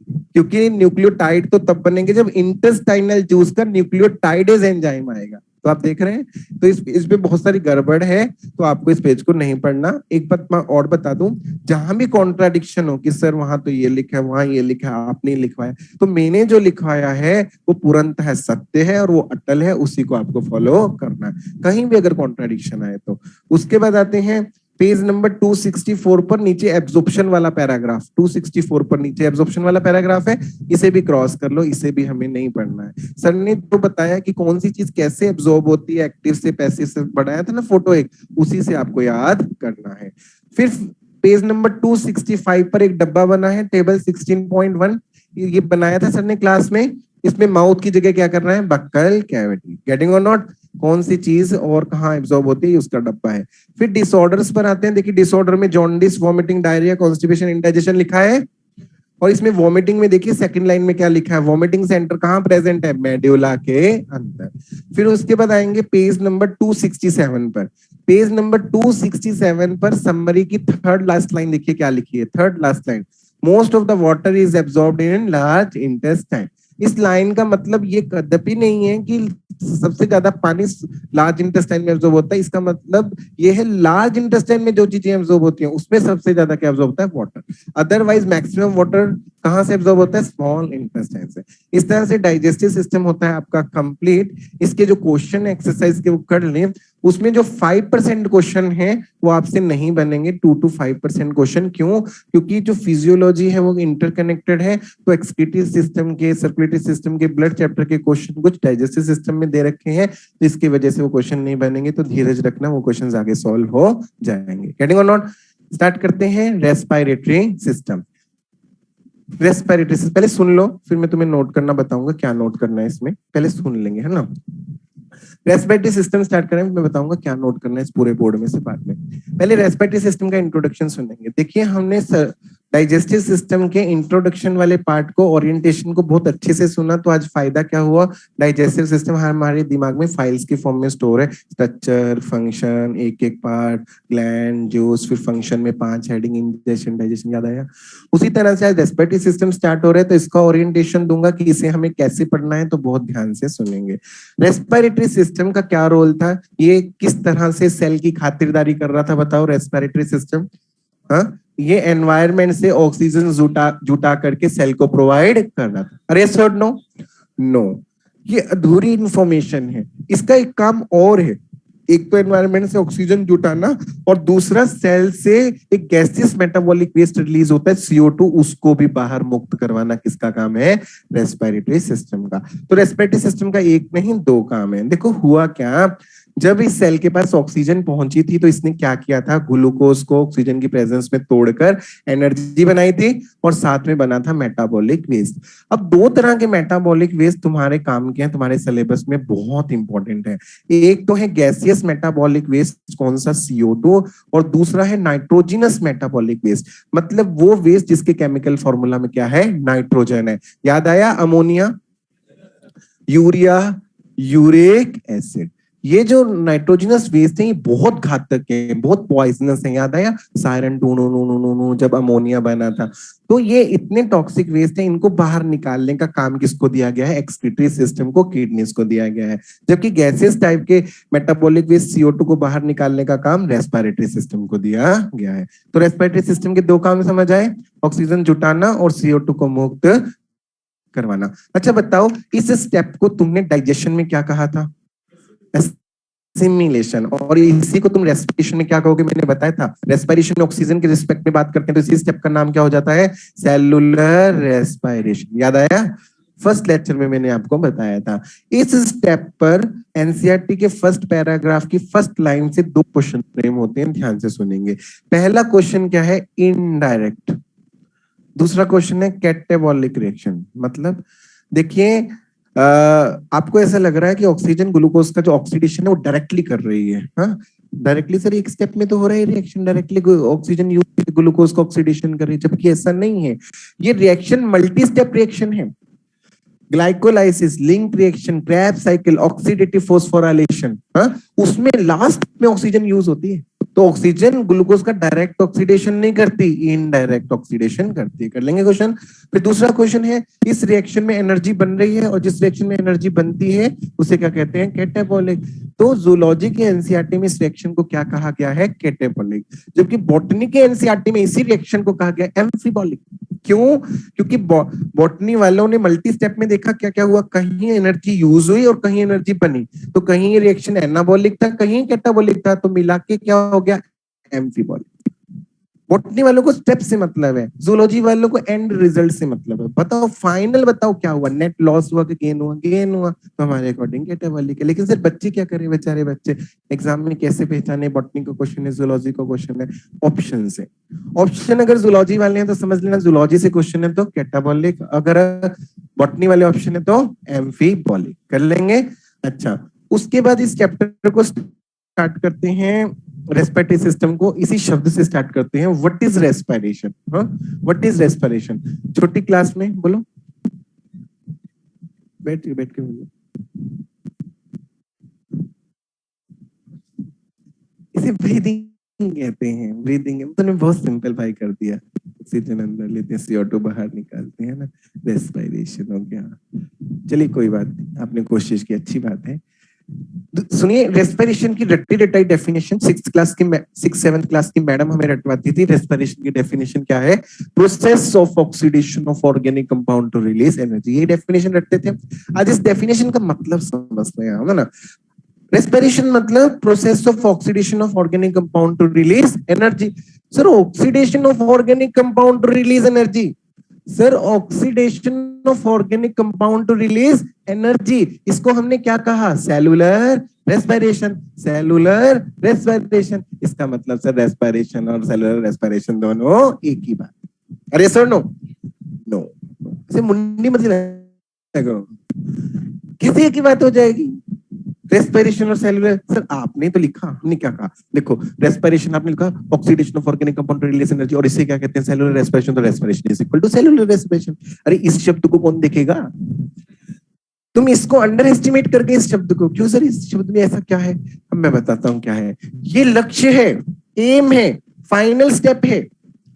क्योंकि न्यूक्लियोटाइड तो तब बनेंगे जब इंटेस्टाइनल जूस का न्यूक्लियोटाइडेज एंजाइम आएगा। तो आप देख रहे हैं, तो इस पे बहुत सारी गड़बड़ है, तो आपको इस पेज को नहीं पढ़ना। एक बात मैं और बता दूं, जहां भी कॉन्ट्राडिक्शन हो कि सर वहां तो ये लिखा है, वहां ये लिखा है, आपने लिखवाया, तो मैंने जो लिखवाया है वो पूर्णतः सत्य है और वो अटल है, उसी को आपको फॉलो करना है, कहीं भी अगर कॉन्ट्राडिक्शन आए तो। उसके बाद आते हैं पेज नंबर 264 पर, नीचे एब्जॉर्प्शन वाला पैराग्राफ, 264 पर नीचे एब्जॉर्प्शन वाला पैराग्राफ है, इसे भी क्रॉस कर लो, इसे भी हमें नहीं पढ़ना है। सर ने तो बताया कि कौन सी चीज कैसे एब्जॉर्ब होती है, एक्टिव से पैसिव से, बनाया था ना फोटो एक, उसी से आपको याद करना है। फिर पेज नंबर 265 पर एक डब्बा बना है, टेबल 16.1, ये बनाया था सर ने क्लास में। इसमें माउथ की जगह क्या करना है? Buccal cavity. गेटिंग और नॉट? कौन सी चीज और कहाँ एब्जॉर्ब होती है, उसका डब्बा है। फिर डिसऑर्डर्स पर आते हैं। देखिए डिसऑर्डर में jaundice, vomiting, diarrhoea, constipation, indigestion लिखा है, और इसमें वॉमिटिंग में देखिए सेकंड लाइन में क्या लिखा है? वॉमिटिंग सेंटर कहाँ प्रेजेंट है? मेडुला के अंदर। फिर उसके बाद आएंगे पेज नंबर 267 पर। पेज नंबर 267 पर समरी की थर्ड लास्ट लाइन देखिए क्या लिखी है, third last line, most of the water is absorbed in large intestine. इस लाइन का मतलब ये कदापि नहीं है कि सबसे ज्यादा पानी लार्ज इंटेस्टाइन में एब्सॉर्ब होता है, इसका मतलब ये है लार्ज इंटेस्टाइन में जो चीजें एब्सॉर्ब होती हैं उसमें सबसे ज्यादा क्या एब्सॉर्ब होता है, वाटर। अदरवाइज मैक्सिमम वाटर कहां से एब्सॉर्ब होता है, स्मॉल इंटेस्टाइन से। इस तरह से डाइजेस्टिव सिस्टम होता है आपका कंप्लीट। इसके जो क्वेश्चन एक्सरसाइज के वो कर लें, उसमें जो 5% क्वेश्चन है वो आपसे नहीं बनेंगे, 2 to 5% क्वेश्चन। क्यों? क्योंकि जो फिजियोलॉजी है वो इंटरकनेक्टेड है, तो एक्सक्रीटरी सिस्टम के, सर्कुलेटरी सिस्टम के, ब्लड चैप्टर के क्वेश्चन कुछ डाइजेस्टिव सिस्टम में दे रखे हैं, तो इसकी वजह से वो क्वेश्चन नहीं बनेंगे। तो धीरज रखना, वो क्वेश्चन आगे सॉल्व हो जाएंगे। गेटिंग और नॉट? स्टार्ट करते हैं रेस्पिरेटरी सिस्टम। रेस्पिरेटरी सिस्टम पहले सुन लो, फिर मैं तुम्हें नोट करना बताऊंगा क्या नोट करना है इसमें, पहले सुन लेंगे, है ना। रेस्पिरेटरी सिस्टम स्टार्ट करें, मैं बताऊंगा क्या नोट करना है इस पूरे बोर्ड में से बाद में। पहले रेस्पिरेटरी सिस्टम का इंट्रोडक्शन सुनेंगे। देखिए हमने डाइजेस्टिव सिस्टम के इंट्रोडक्शन वाले पार्ट को, ओरिएंटेशन को बहुत अच्छे से सुना, तो आज फायदा क्या हुआ, डाइजेस्टिव सिस्टम हमारे दिमाग में फाइल्स की फॉर्म में स्टोर है, स्ट्रक्चर, फंक्शन, एक एक पार्ट, ग्लैंड, जूस, फिर फंक्शन में 5 हेडिंग, इंजेक्शन, डाइजेशन, याद आया। उसी तरह से आज रेस्पिरेटरी सिस्टम स्टार्ट हो रहा है, तो इसका ओरिएंटेशन दूंगा कि इसे हमें कैसे पढ़ना है, तो बहुत ध्यान से सुनेंगे। रेस्पिरेटरी सिस्टम का क्या रोल था, ये किस तरह से सेल की खातिरदारी कर रहा था, बताओ। रेस्पिरेटरी सिस्टम, हाँ, ये एनवायरनमेंट से ऑक्सीजन जुटा करके सेल को प्रोवाइड कर रहा था। अरे यस और नो? नो, ये अधूरी इंफॉर्मेशन है। इसका एक काम और है, एक तो एनवायरनमेंट से ऑक्सीजन जुटाना, और दूसरा सेल से एक गैसियस मेटाबॉलिक वेस्ट रिलीज होता है CO2, उसको भी बाहर मुक्त करवाना किसका काम है, रेस्पिरेटरी सिस्टम का। तो रेस्पिरेटरी सिस्टम का एक नहीं 2 काम है। देखो हुआ क्या, जब इस सेल के पास ऑक्सीजन पहुंची थी तो इसने क्या किया था, ग्लूकोज को ऑक्सीजन की प्रेजेंस में तोड़कर एनर्जी बनाई थी, और साथ में बना था मेटाबॉलिक वेस्ट। अब 2 तरह के मेटाबॉलिक वेस्ट तुम्हारे काम के हैं, तुम्हारे सिलेबस में बहुत इंपॉर्टेंट है। एक तो है गैसियस मेटाबॉलिक वेस्ट, कौन सा, CO2, और दूसरा है नाइट्रोजिनस मेटाबॉलिक वेस्ट, मतलब वो वेस्ट जिसके केमिकल फॉर्मूला में क्या है, नाइट्रोजन है। याद आया, अमोनिया, यूरिया, यूरिक एसिड। ये जो नाइट्रोजनस वेस्ट है ये बहुत घातक है, बहुत पॉइजनस है। याद आया, सायरन 2 जब अमोनिया बना था। तो ये इतने टॉक्सिक वेस्ट है, इनको बाहर निकालने का काम किसको दिया गया है, एक्सक्रीटरी सिस्टम को, किडनीज को दिया गया है। जबकि गैसेस टाइप के मेटाबॉलिक वेस्ट CO2 को बाहर निकालने का काम रेस्पिरेटरी सिस्टम को दिया गया है। तो रेस्पिरेटरी सिस्टम के 2 काम समझ आए, ऑक्सीजन जुटाना और CO2 को मुक्त करवाना। अच्छा बताओ, इस स्टेप को तुमने डाइजेशन में क्या कहा था, एसिमिलेशन, और इसी को तुम रेस्पिरेशन में क्या कहोगे, मैंने बताया था। रेस्पिरेशन में ऑक्सीजन के रिस्पेक्ट में बात करते हैं, तो इसी स्टेप का नाम क्या हो जाता है, सेलुलर रेस्पिरेशन। याद आया, फर्स्ट लेक्चर में मैंने आपको बताया था। इस स्टेप पर एनसीईआरटी के फर्स्ट पैराग्राफ की फर्स्ट लाइन से 2 क्वेश्चन फ्रेम होते हैं, ध्यान से सुनेंगे। पहला क्वेश्चन क्या है, इनडायरेक्ट। दूसरा क्वेश्चन है कैटाबॉलिक रिएक्शन। मतलब देखिए, आपको ऐसा लग रहा है कि ऑक्सीजन ग्लूकोज का जो ऑक्सीडेशन है वो डायरेक्टली कर रही है, हाँ डायरेक्टली सर, एक स्टेप में तो हो रहा है reaction, directly oxygen use glucose का ऑक्सीडेशन कर रही है, जबकि ऐसा नहीं है। ये रिएक्शन मल्टी स्टेप रिएक्शन है, glycolysis, link reaction, Krebs cycle, oxidative phosphorylation, हाँ उसमें लास्ट में ऑक्सीजन यूज होती है। तो ऑक्सीजन ग्लूकोज का डायरेक्ट ऑक्सीडेशन नहीं करती, इनडायरेक्ट ऑक्सीडेशन करती है। कर लेंगे क्वेश्चन। फिर दूसरा क्वेश्चन है, इस रिएक्शन में एनर्जी बन रही है, और जिस रिएक्शन में एनर्जी बनती है उसे क्या कहते हैं, कैटाबॉलिक। तो जूलॉजी के एनसीईआरटी में इस रिएक्शन को क्या कहा गया है, कैटाबॉलिक। जबकि बॉटनी के एनसीईआरटी में इसी रिएक्शन को कहा गया एम्फीबॉलिक। क्यों? क्योंकि बॉटनी वालों ने मल्टी स्टेप में देखा क्या क्या हुआ, कहीं एनर्जी यूज हुई और कहीं एनर्जी बनी। तो कहीं ये रिएक्शन एनाबॉलिक था, कहीं कैटाबॉलिक था, तो मिला के क्या हो गया, एम्फीबॉलिक। बॉटनी वालों को स्टेप से मतलब है, जूलॉजी वालों को एंड रिजल्ट से मतलब है। बताओ फाइनल, बताओ क्या हुआ, नेट लॉस हुआ कि गेन हुआ, गेन हुआ, तो हमारे अकॉर्डिंग कैटाबॉलिक है। लेकिन सर बच्चे क्या करें, बेचारे बच्चे एग्जाम में कैसे पहचाने बॉटनी का क्वेश्चन है, जूलॉजी का क्वेश्चन है, ऑप्शन से। ऑप्शन अगर जूलॉजी वाले हैं तो समझ लेना जूलॉजी से क्वेश्चन है तो कैटाबॉलिक, अगर बॉटनी वाले ऑप्शन है तो एम्फीबॉलिक। कर लेंगे। अच्छा, उसके बाद इस चैप्टर को स्टार्ट करते हैं, रेस्पिरेटरी सिस्टम को इसी शब्द से स्टार्ट करते हैं, what is respiration. What is respiration, छोटी क्लास में बोलो, बैठ के बोलो। इसे ब्रीदिंग कहते हैं। ब्रीदिंग तुमने बहुत सिंपल भाई कर दिया। ऑक्सीजन अंदर लेते हैं, CO2 बाहर निकालते हैं ना, रेस्पिरेशन हो गया। चलिए कोई बात नहीं, आपने कोशिश की, अच्छी बात है। सुनिए, रेस्पिरेशन की रट्टी रटाई डेफिनेशन 6th क्लास की मैडम हमें रटवाती थी। रेस्पिरेशन की डेफिनेशन क्या है? Process of oxidation of organic compound to release energy, ये डेफिनेशन रटते थे। आज इस डेफिनेशन का मतलब समझते हैं हम, है ना। रेस्पिरेशन मतलब process of oxidation of organic compound to release energy. Sir oxidation of organic compound to release energy, sir oxidation of organic compound to release energy, इसको हमने क्या कहा? Cellular respiration. सेलुलर रेस्पिरेशन, इसका मतलब सर रेस्पिरेशन और cellular respiration दोनों एक ही बात। अरे सर नो नो, इसे मुंडी मत लगाओ, किसी एक ही बात हो जाएगी। रेस्पिरेशन और सेलुलर, सर आपने तो लिखा, हमने क्या कहा? देखो रेस्पिरेशन आपने लिखा oxidation of organic compound to release energy, और इसे क्या कहते हैं? Cellular respiration. तो respiration is equal to cellular respiration. अरे इस शब्द को कौन देखेगा? तुम इसको अंडर एस्टिमेट करके इस शब्द को, क्यों सर इस शब्द में ऐसा क्या है? अब मैं बताता हूं क्या है। ये लक्ष्य है, एम है, फाइनल स्टेप है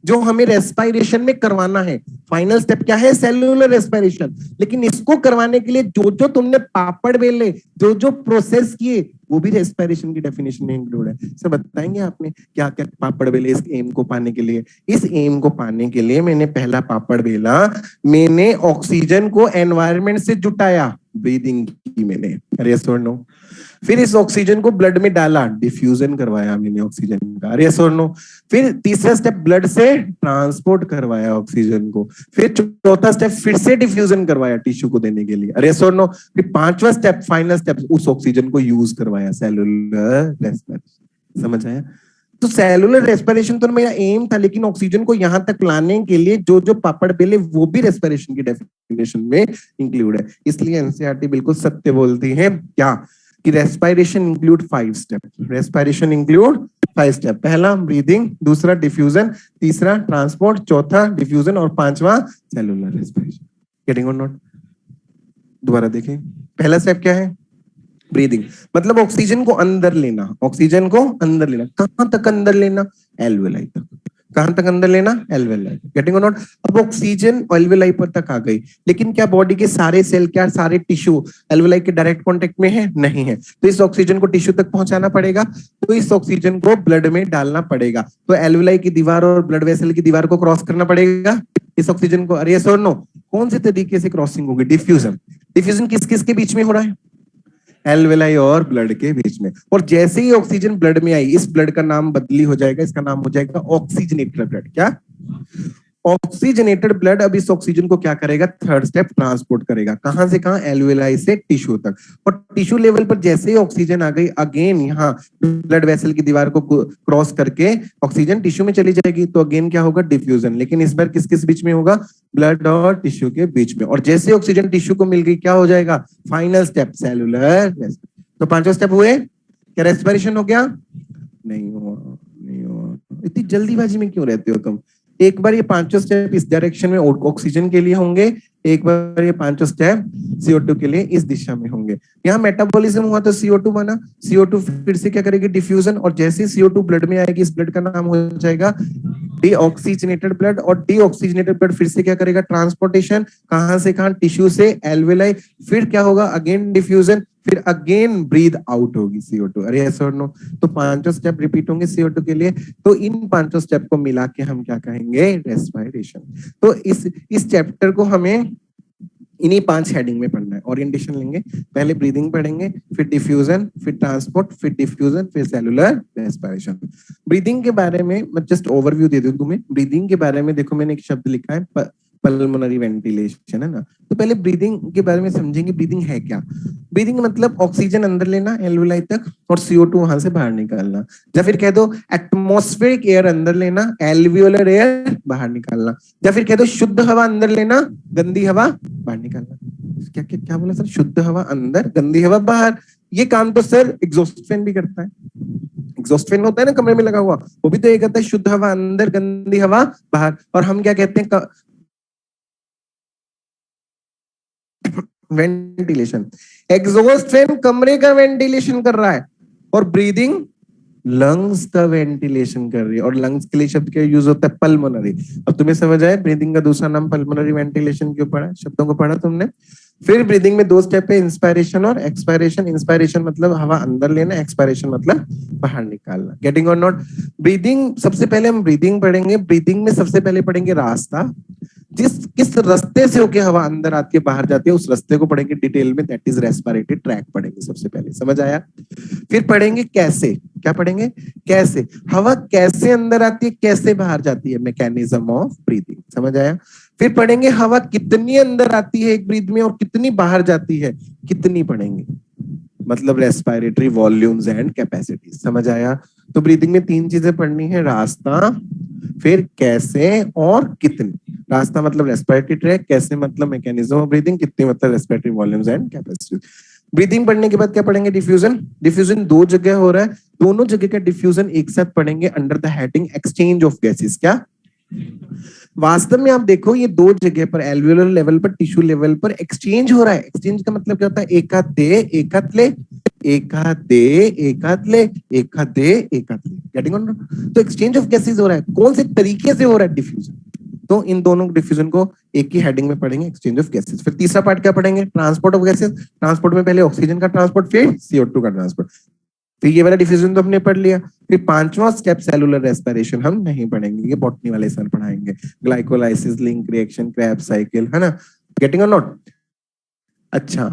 जो हमें रेस्पिरेशन में करवाना है। फाइनल स्टेप क्या है? Cellular respiration. लेकिन इसको करवाने के लिए जो जो तुमने पापड़ बेले, जो जो प्रोसेस किए, वो भी रेस्पिरेशन की डेफिनेशन में इंक्लूड है। सर बताएंगे आपने क्या क्या पापड़ बेले इस एम को पाने के लिए? इस एम को पाने के लिए मैंने पहला पापड़ बेला, मैंने ऑक्सीजन को एनवायरमेंट से जुटाया, ब्रीदिंग की मैंने। अरे यस और नो? फिर इस ऑक्सीजन को ब्लड में डाला, डिफ्यूजन करवाया मैंने ऑक्सीजन का। अरे यस और नो? फिर तीसरा स्टेप ब्लड से ट्रांसपोर्ट करवाया ऑक्सीजन को। फिर चौथा स्टेप फिर से डिफ्यूजन करवाया टिश्यू को देने के लिए। अरे यस और नो? फिर पांचवा स्टेप, फाइनल स्टेप, उस ऑक्सीजन को यूज करवाया, सेलुलर रेस्पिरेशन। समझ आया? तो सेलुलर रेस्पिरेशन तो मेरा एम था, लेकिन ऑक्सीजन को यहां तक लाने के लिए जो जो पापड़ बेले वो भी रेस्पिरेशन की डेफिनेशन में इंक्लूड है। इसलिए एनसीईआरटी बिल्कुल सत्य बोलती है क्या? कि respiration include 5 step. Respiration include 5 step. पहला ब्रीदिंग, दूसरा डिफ्यूजन, तीसरा ट्रांसपोर्ट, चौथा डिफ्यूजन और पांचवा सेलुलर रेस्पिरेशन। गेटिंग और नॉट? दोबारा देखें, पहला स्टेप क्या है? ब्रीदिंग, मतलब ऑक्सीजन को अंदर लेना। ऑक्सीजन को अंदर लेना, कहां तक अंदर लेना? एल्वेलाई तक। कहां तक अंदर लेना? एल्वेलाई। गेटिंग और नॉट? अब ऑक्सीजन एल्वेलाई पर तक आ गई, लेकिन क्या बॉडी के सारे सेल, क्या सारे टिश्यू एल्वेलाई के डायरेक्ट कांटेक्ट में है? नहीं है। तो इस ऑक्सीजन को टिश्यू तक पहुंचाना पड़ेगा, तो इस ऑक्सीजन को ब्लड में डालना पड़ेगा। तो एल्वेलाई की दीवार और ब्लड वेसल की दीवार को क्रॉस करना पड़ेगा इस ऑक्सीजन को। अरे यस और नो? कौन से तरीके से क्रॉसिंग होगी? डिफ्यूजन। डिफ्यूजन किस किस के बीच में हो रहा है? एल्वेलाई और ब्लड के बीच में। और जैसे ही ऑक्सीजन ब्लड में आई, इस ब्लड का नाम बदली हो जाएगा, इसका नाम हो जाएगा ऑक्सीजनेटेड ब्लड। क्या? Oxygenated blood. अब इस ऑक्सीजन को क्या करेगा? थर्ड स्टेप, ट्रांसपोर्ट करेगा। कहां से कहां? एल्वेलाई से टिश्यू तक। और टिश्यू लेवल पर जैसे ही ऑक्सीजन आ गई, अगेन यहाँ ब्लड वेसल की दीवार को क्रॉस करके ऑक्सीजन टिश्यू में चली जाएगी। तो अगेन क्या होगा? डिफ्यूजन। लेकिन इस बार किस किस बीच में होगा? ब्लड और टिश्यू के बीच में। और जैसे ऑक्सीजन टिश्यू को मिल गई, क्या हो जाएगा? Final step, cellular. तो पांचों स्टेप हुए। क्या रेस्पिरेशन हो गया? नहीं हुआ, नहीं हुआ। इतनी जल्दीबाजी में क्यों रहते हो तुम? एक बार ये पांचों स्टेप इस डायरेक्शन में ऑक्सीजन के लिए होंगे, एक बार ये पांचों स्टेप CO2 के लिए इस दिशा में होंगे। यहाँ मेटाबॉलिज्म हुआ तो CO2 बना, CO2 फिर से क्या करेगी? डिफ्यूजन। और जैसे CO2 ब्लड में आएगी, इस ब्लड का नाम हो जाएगा डीऑक्सीजनेटेड ब्लड। और डीऑक्सीजनेटेड ब्लड फिर से क्या करेगा? ट्रांसपोर्टेशन। कहां से कहां? टिश्यू से एल्वेलाई। फिर क्या होगा? अगेन डिफ्यूजन, फिर अगेन ब्रीद आउट होगी CO2। अरे यस और नो? तो पांचों स्टेप रिपीट होंगे CO2 के लिए। तो इन पांचों स्टेप को मिला के हम क्या कहेंगे? रेस्पिरेशन। तो इस चैप्टर को हमें इन्हीं 5 हेडिंग में पढ़ना है। ओरिएंटेशन लेंगे, पहले ब्रीदिंग पढ़ेंगे, फिर डिफ्यूजन, फिर ट्रांसपोर्ट, फिर डिफ्यूजन, फिर सेलुलर रेस्पिरेशन। ब्रीदिंग के बारे में मैं जस्ट ओवरव्यू दे दूं तुम्हें। ब्रीदिंग के बारे में देखो, मैंने एक शब्द लिखा है पल्मोनरी वेंटिलेशन, है ना। तो पहले ब्रीदिंग के बारे में समझेंगे। ब्रीदिंग है क्या? ब्रीदिंग मतलब ऑक्सीजन अंदर लेना एल्वेलाई तक और CO2 वहां से बाहर निकालना। या फिर कह दो एटमॉस्फेरिक एयर अंदर लेना, एल्वियोलर एयर बाहर निकालना। या फिर कह दो शुद्ध हवा अंदर लेना, गंदी हवा बाहर निकालना। क्या क्या, क्या बोला सर? शुद्ध हवा अंदर, गंदी हवा बाहर। ये काम तो सर एग्जॉस्ट फैन भी करता है। एग्जॉस्ट फैन होता है ना कमरे में लगा हुआ, वो भी तो ये करता है, शुद्ध हवा अंदर, गंदी हवा बाहर। और हम क्या कहते हैं? वेंटिलेशन। एग्जॉस्ट फैन कमरे का वेंटिलेशन कर रहा है और ब्रीदिंग लंग्स का वेंटिलेशन कर रही है, और लंग्स के लिए शब्द क्या यूज होता है? पल्मोनरी। अब तुम्हें समझ आया ब्रीदिंग का दूसरा नाम पल्मोनरी वेंटिलेशन क्यों पढ़ा? शब्दों को पढ़ा तुमने। फिर ब्रीदिंग में दो स्टेप है, इंस्पायरेशन और एक्सपायरेशन। इंस्पायरेशन मतलब हवा अंदर लेना, एक्सपायरेशन मतलब बाहर निकालना। गेटिंग और नॉट? ब्रीदिंग, सबसे पहले हम ब्रीदिंग पढ़ेंगे। ब्रीदिंग में सबसे पहले पढ़ेंगे रास्ता, जिस किस रास्ते से होके हवा अंदर आती है बाहर जाती है, उस रास्ते को पढ़ेंगे डिटेल में, दैट इज रेस्पिरेटरी ट्रैक पढ़ेंगे सबसे पहले। समझ आया? फिर पढ़ेंगे कैसे। क्या पढ़ेंगे? कैसे हवा कैसे अंदर आती है, कैसे बाहर जाती है, मैकेनिज्म ऑफ ब्रीदिंग। समझ आया? फिर पढ़ेंगे हवा कितनी अंदर आती है एक ब्रीथ में और कितनी बाहर जाती है, कितनी पढ़ेंगे, मतलब रेस्पिरेटरी वॉल्यूम्स एंड कैपेसिटी। समझ आया? तो ब्रीदिंग में तीन चीजें पढ़नी है, रास्ता, फिर कैसे और कितनी। रास्ता मतलब रेस्पिरेटरी ट्रैक, कैसे मतलब मैकेनिज्म ऑफ ब्रीदिंग, कितनी मतलब respiratory volumes and capacity. Breathing पढ़ने के बाद क्या पढ़ेंगे? डिफ्यूजन। डिफ्यूजन दो जगह हो रहा है, दोनों जगह का डिफ्यूजन एक साथ पढ़ेंगे under the heading exchange of gases. क्या? वास्तव में आप देखो ये दो जगह पर, एल्वियोलर लेवल पर, टिश्यू लेवल पर एक्सचेंज हो रहा है। एक्सचेंज का मतलब क्या होता है? एक हाथ दे, एक हाथ ले, एक हाथ दे, एक हाथ ले, एक हाथ दे, एक हाथ ले। Getting on? तो एक्सचेंज ऑफ गैसेस हो रहा है। कौन से तरीके से हो रहा है डिफ्यूजन? तो इन दोनों डिफ्यूजन को एक ही हेडिंग में पढ़ेंगे, एक्सचेंज ऑफ गैसेस। फिर तीसरा पार्ट क्या पढ़ेंगे? Transport of gases. ट्रांसपोर्ट में पहले ऑक्सीजन का ट्रांसपोर्ट, फिर CO2 का ट्रांसपोर्ट। फिर ये वाला डिफ्यूजन तो हमने पढ़ लिया। फिर पांचवा स्टेप सेलुलर रेस्पिरेशन हम नहीं पढ़ेंगे, ये बॉटनी वाले सर पढ़ाएंगे। Glycolysis, link reaction, Krebs cycle, है ना? गेटिंग और नॉट? अच्छा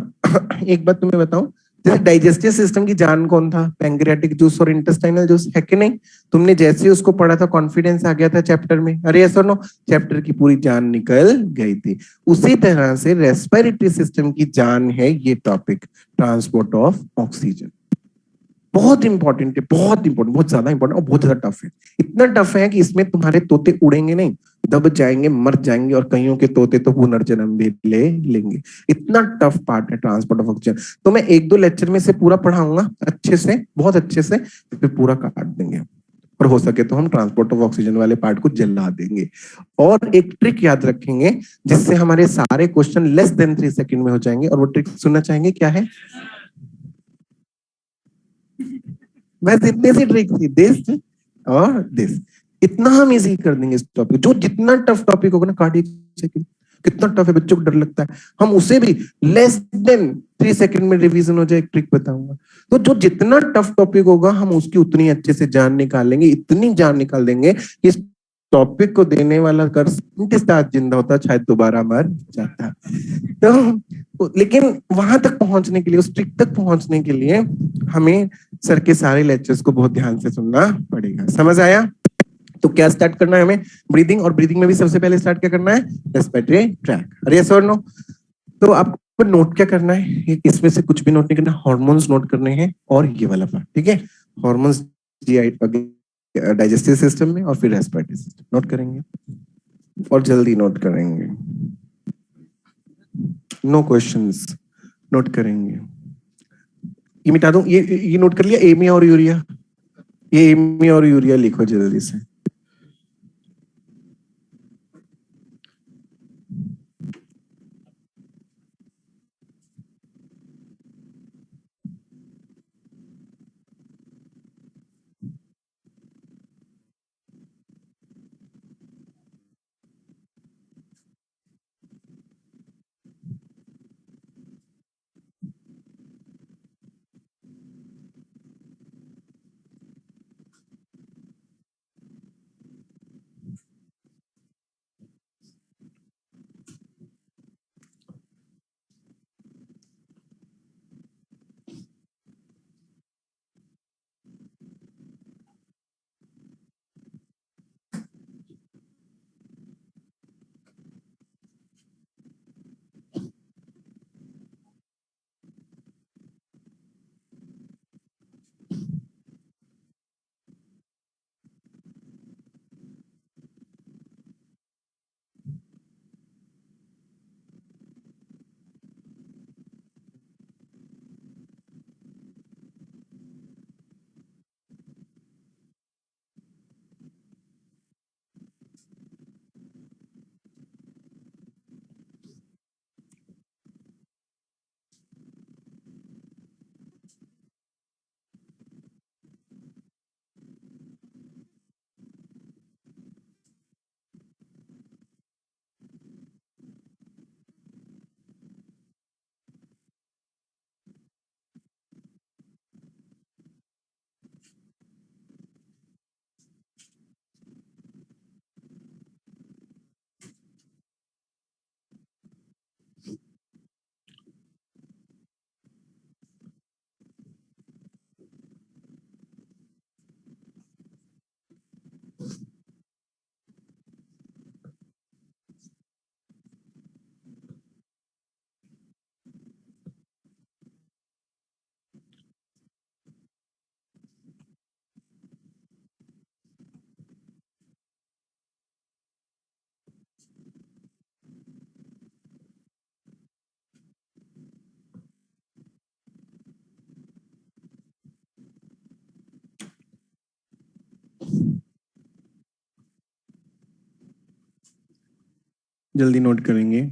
एक बात तुम्हें बताऊं, जैसे डाइजेस्टिव सिस्टम की जान कौन था? पैंक्रियाटिक जूस और इंटेस्टाइनल जूस, है कि नहीं? तुमने जैसे ही उसको पढ़ा था कॉन्फिडेंस आ गया था चैप्टर में, अरे यस और नो? चैप्टर की पूरी जान निकल गई थी। उसी तरह से रेस्पिरेटरी सिस्टम की जान है ये टॉपिक, ट्रांसपोर्ट ऑफ ऑक्सीजन। बहुत इंपॉर्टेंट है, बहुत इंपॉर्टेंट, बहुत ज्यादा इंपॉर्टेंट और बहुत ज्यादा टफ है। इतना टफ है कि इसमें तुम्हारे तोते उड़ेंगे नहीं, दब जाएंगे, मर जाएंगे, और कईयों के तोते तो पुनर्जन्म भी ले लेंगे। इतना टफ पार्ट है ट्रांसपोर्ट ऑफ ऑक्सीजन। तो मैं एक दो लेक्चर में से पूरा पढ़ाऊंगा अच्छे से, बहुत अच्छे से, फिर पूरा काट देंगे, और हो सके तो हम ट्रांसपोर्ट ऑफ ऑक्सीजन वाले पार्ट को जला देंगे। और एक ट्रिक याद रखेंगे जिससे हमारे सारे क्वेश्चन लेस देन 3 सेकंड में हो जाएंगे, और वो ट्रिक सुनना चाहेंगे? क्या है? बस इतने सी ट्रिक थी, दिस और दिस। इतना हम इजी कर देंगे इस टॉपिक। जो जितना टफ टॉपिक होगा ना, कार्डियक सेकंड कितना टफ है, बच्चों को डर लगता है, हम उसे भी लेस देन 3 सेकंड में रिवीजन हो जाए, एक ट्रिक बताऊंगा। तो जो जितना टफ टॉपिक होगा हम उसकी उतनी अच्छे से जान निकालेंगे, इतनी जान निकाल देंगे कि इस टॉपिक को देने वाला कर साइंटिस्ट आज जिंदा होता, शायद दोबारा मर जाता। तो लेकिन वहां तक पहुंचने के लिए, उस ट्रिक तक पहुंचने के लिए हमें सर के सारे लेक्चर्स को बहुत ध्यान से सुनना पड़ेगा। समझ आया? तो क्या स्टार्ट करना है हमें? ब्रीदिंग। और ब्रीदिंग में भी सबसे पहले स्टार्ट क्या करना है? Respiratory tract. अरे यस और नो? तो आपको नोट क्या करना है? इसमें से कुछ भी नोट नहीं करना, हार्मोन्स नोट करने हैं, और ये वाला पार्ट, ठीक है? हार्मोन्स, जीआई, डाइजेस्टिव सिस्टम में, और फिर रेस्पिरेटरी सिस्टम नोट करेंगे, और जल्दी नोट करेंगे, नो क्वेश्चंस, नोट करेंगे। ये मिटा दूं? ये नोट कर लिया, एमी और यूरिया? ये एमी और यूरिया लिखो जल्दी से। जल्दी नोट करेंगे।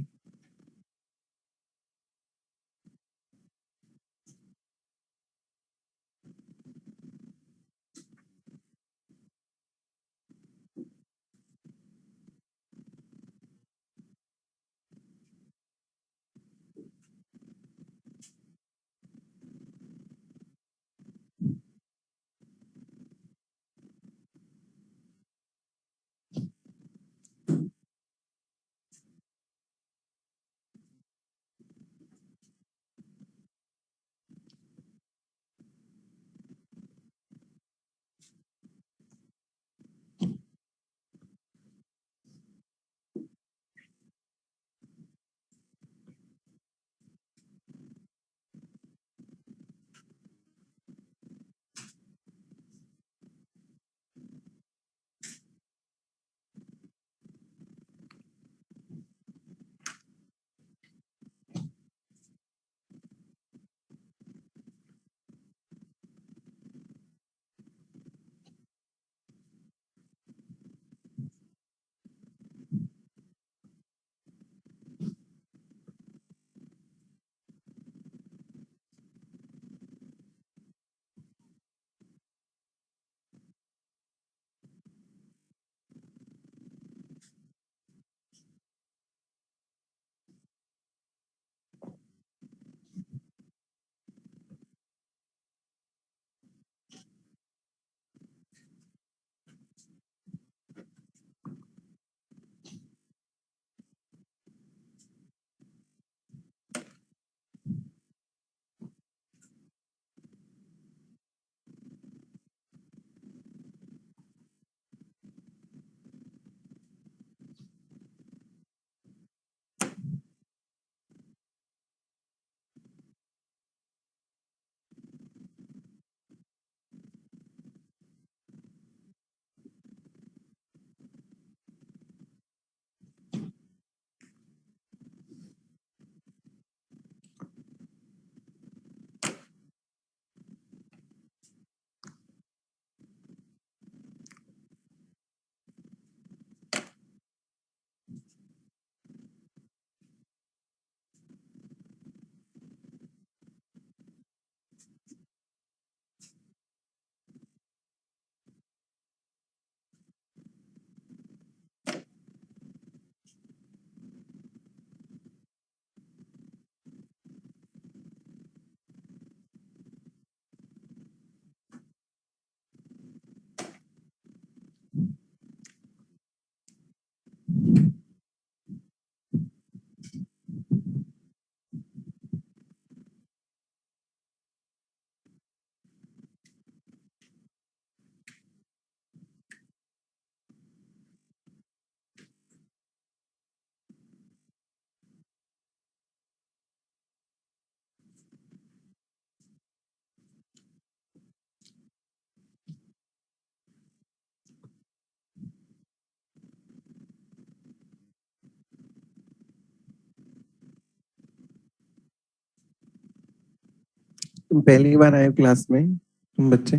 तुम पहली बार आए हो क्लास में, तुम बच्चे?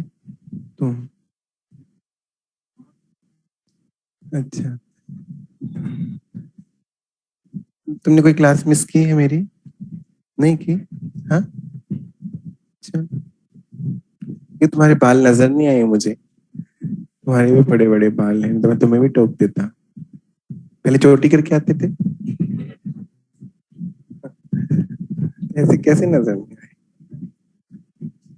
तुम? अच्छा, तुमने कोई क्लास मिस की है मेरी? नहीं की? हाँ, अच्छा। ये तुम्हारे बाल नजर नहीं आए मुझे? तुम्हारे भी बड़े बड़े बाल हैं, तो मैं तुम्हें भी टोक देता। पहले चोटी करके आते थे। ऐसे कैसे नजर नहीं आए?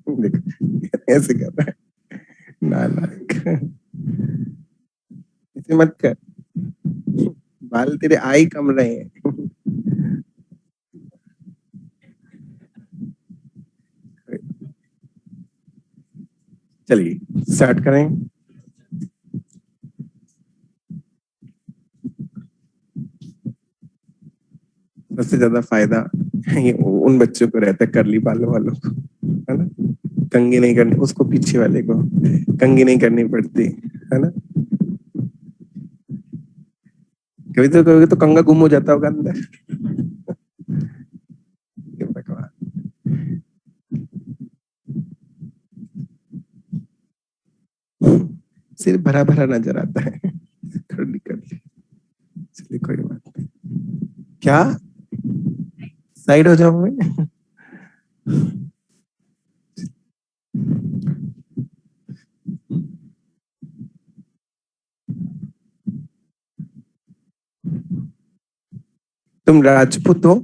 देखो ऐसे कर रहा है नालायक। ऐसे मत कर, बाल तेरे आ ही कम रहे हैं। चलिए स्टार्ट करें। सबसे ज्यादा फायदा ये उन बच्चों को रहता है, कर्ली बालों वालों को, है ना? कंघी नहीं करनी, उसको पीछे वाले को कंघी नहीं करनी पड़ती, है ना? कभी तो कंघा गुम हो जाता होगा अंदर। ये भगवान, सिर भरा भरा नजर आता है। कर ली कर ली, चलिए कोई बात नहीं। क्या साइड हो जाऊं मैं? तुम राजपूत हो?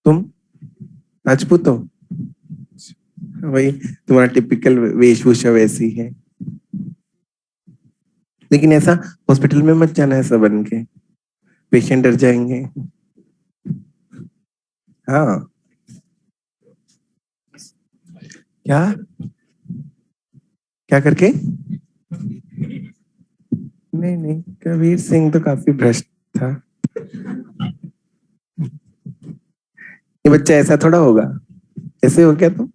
तुम राजपूत हो? वही तुम्हारा टिपिकल वेशभूषा वैसी है, लेकिन ऐसा हॉस्पिटल में मत जाना ऐसा बन के, पेशेंट डर जाएंगे। हाँ। क्या क्या करके? नहीं नहीं, कबीर सिंह तो काफी भ्रष्ट था। ये बच्चा ऐसा थोड़ा होगा, ऐसे हो क्या तुम?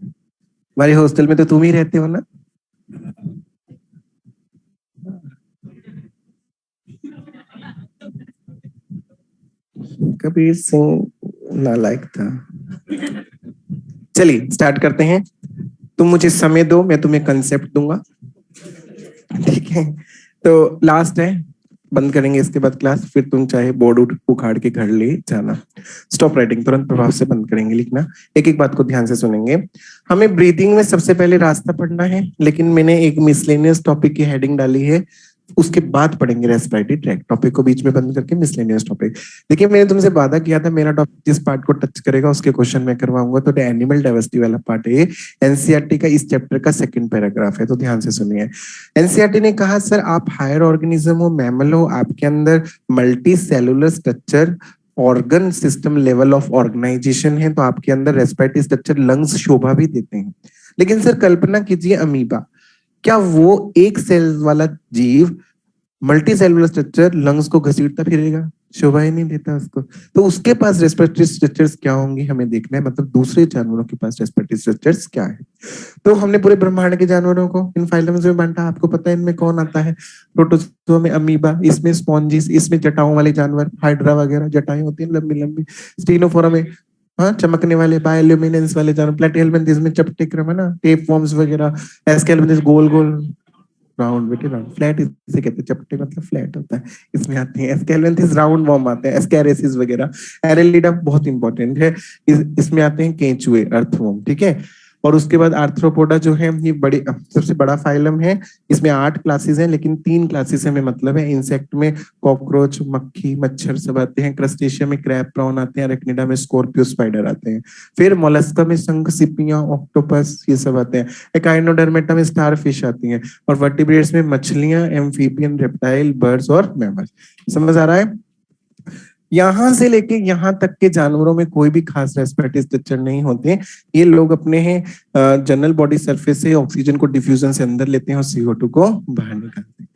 हमारे हॉस्टल में तो तुम ही रहते हो ना। कबीर सिंह नालायक था। चलिए स्टार्ट करते हैं। तुम मुझे समय दो, मैं तुम्हें कंसेप्ट दूंगा, ठीक है? तो लास्ट है, बंद करेंगे इसके बाद क्लास, फिर तुम चाहे बोर्ड उखाड़ के घर ले जाना। स्टॉप राइटिंग, तुरंत प्रभाव से बंद करेंगे लिखना। एक एक बात को ध्यान से सुनेंगे। हमें ब्रीदिंग में सबसे पहले रास्ता पढ़ना है, लेकिन मैंने एक मिसलेनियस टॉपिक की हेडिंग डाली है, उसके बाद पढ़ेंगे रेस्पिरेटरी ट्रैक। टॉपिक को बीच में बंद करके मिसलेनियस टॉपिक। देखिए मैंने तुमसे वादा किया था, मेरा टॉपिक जिस पार्ट को टच करेगा उसके क्वेश्चन मैं करवाऊंगा, तो एनिमल डाइवर्सिटी वाला पार्ट है, एनसीईआरटी का इस चैप्टर का सेकंड पैराग्राफ है, तो ध्यान से सुनिए। एनसीईआरटी ने कहा सर आप हायर ऑर्गेनिज्म हो, मैमल हो, आपके अंदर multicellular structure, organ system level of organization है, तो आपके अंदर रेस्पिरेटरी स्ट्रक्चर, लंग्स शोभा भी देते हैं। लेकिन सर कल्पना कीजिए अमीबा, क्या वो एक सेल वाला जीव मल्टी सेलुलर स्ट्रक्चर लंग्स को घसीटता फिरेगा? शोभा ही नहीं देता उसको। तो उसके पास रेस्पिरेटरी स्ट्रक्चर्स क्या होंगी हमें देखना है, मतलब दूसरे जानवरों के पास रेस्पिरेटरी स्ट्रक्चर्स क्या है। तो हमने पूरे ब्रह्मांड के जानवरों को इन फाइलम्स में बांटा। आपको पता है इनमें कौन आता है? प्रोटोजोआ में अमीबा, इसमें स्पॉन्जिस, इसमें जटाओं वाले जानवर, हाइड्रा वगैरह जटाएं होती हैं लंबी लंबी। स्टीनोफोरा में हाँ चमकने वाले बायोल्यूमिनेंस वाले जानवर, प्लेटिहेल्मिन्थेस में चपटे क्रम है ना, टेप वॉर्म्स वगैरह, एस्केल्मिन्थेस गोल गोल राउंड बेटे राउंड, फ्लैट इसे कहते हैं, चपटे मतलब फ्लैट होता है, इसमें आते हैं। एस्केलेंथिस राउंड वॉर्म आते हैं, एस्कैरेसिस वगैरह। एरेलिडा बहुत इंपॉर्टेंट है, इसमें आते हैं केंचुए, अर्थवॉर्म, ठीक है। और उसके बाद आर्थ्रोपोडा जो है ये बड़ी सबसे बड़ा फाइलम है, इसमें 8 क्लासेस हैं, लेकिन 3 क्लासेस में मतलब है। इंसेक्ट में कॉकरोच, मक्खी, मच्छर सब आते हैं। क्रस्टेशिया में क्रैब, प्रॉन आते हैं। अरेक्निडा में स्कॉर्पियो, स्पाइडर आते हैं। फिर मोलस्का में शंख, सिपियां, ऑक्टोपस ये सब आते हैं। एकाइनोडर्मेटा में स्टार फिश आती हैं। और वर्टिब्रेट्स में मछलियां, एम्फीबियन, रेप्टाइल, बर्ड्स और मैमल्स। समझ आ रहा है? यहां से लेके यहां तक के जानवरों में कोई भी खास रेस्पिरेटरी स्ट्रक्चर नहीं होते। ये लोग अपने हैं जनरल बॉडी सरफेस से ऑक्सीजन को डिफ्यूजन से अंदर लेते हैं और CO2 को बाहर निकालते हैं।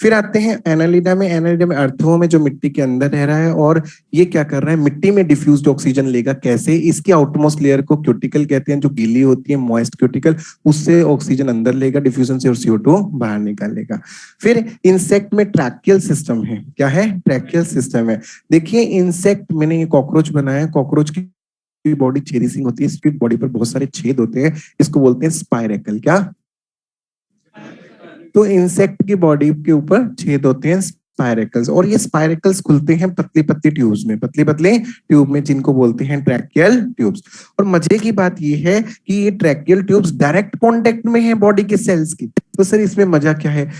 फिर आते हैं एनालिडा में। एनालिडा में अर्थों में जो मिट्टी के अंदर रह रहा है, और ये क्या कर रहा है, मिट्टी में डिफ्यूज्ड ऑक्सीजन लेगा। कैसे? इसकी आउटमोस्ट लेयर को क्यूटिकल कहते हैं, जो गीली होती है, मॉइस्ट क्यूटिकल, उससे ऑक्सीजन अंदर लेगा डिफ्यूजन से और CO2 बाहर निकालेगा। फिर इंसेक्ट में ट्रैकियल सिस्टम है। क्या है? ट्रैकियल सिस्टम है। देखिए इंसेक्ट, मैंने ये कॉकरोच बनाया है, कॉकरोच की बॉडी छेदी सिंग होती है, इसकी बॉडी पर बहुत सारे छेद होते हैं, इसको बोलते हैं स्पाइरेकल। क्या? तो इंसेक्ट की बॉडी के ऊपर छेद होते हैं, स्पाइरेकल्स, और ये स्पाइरेकल्स खुलते हैं पतली पतली ट्यूब्स में, पतली पतली ट्यूब में, जिनको बोलते हैं ट्रैकियल ट्यूब्स। और मजे की बात ये है कि ये ट्रैकियल ट्यूब्स डायरेक्ट कांटेक्ट में है बॉडी के सेल्स की। तो सर इसमें मजा क्या है?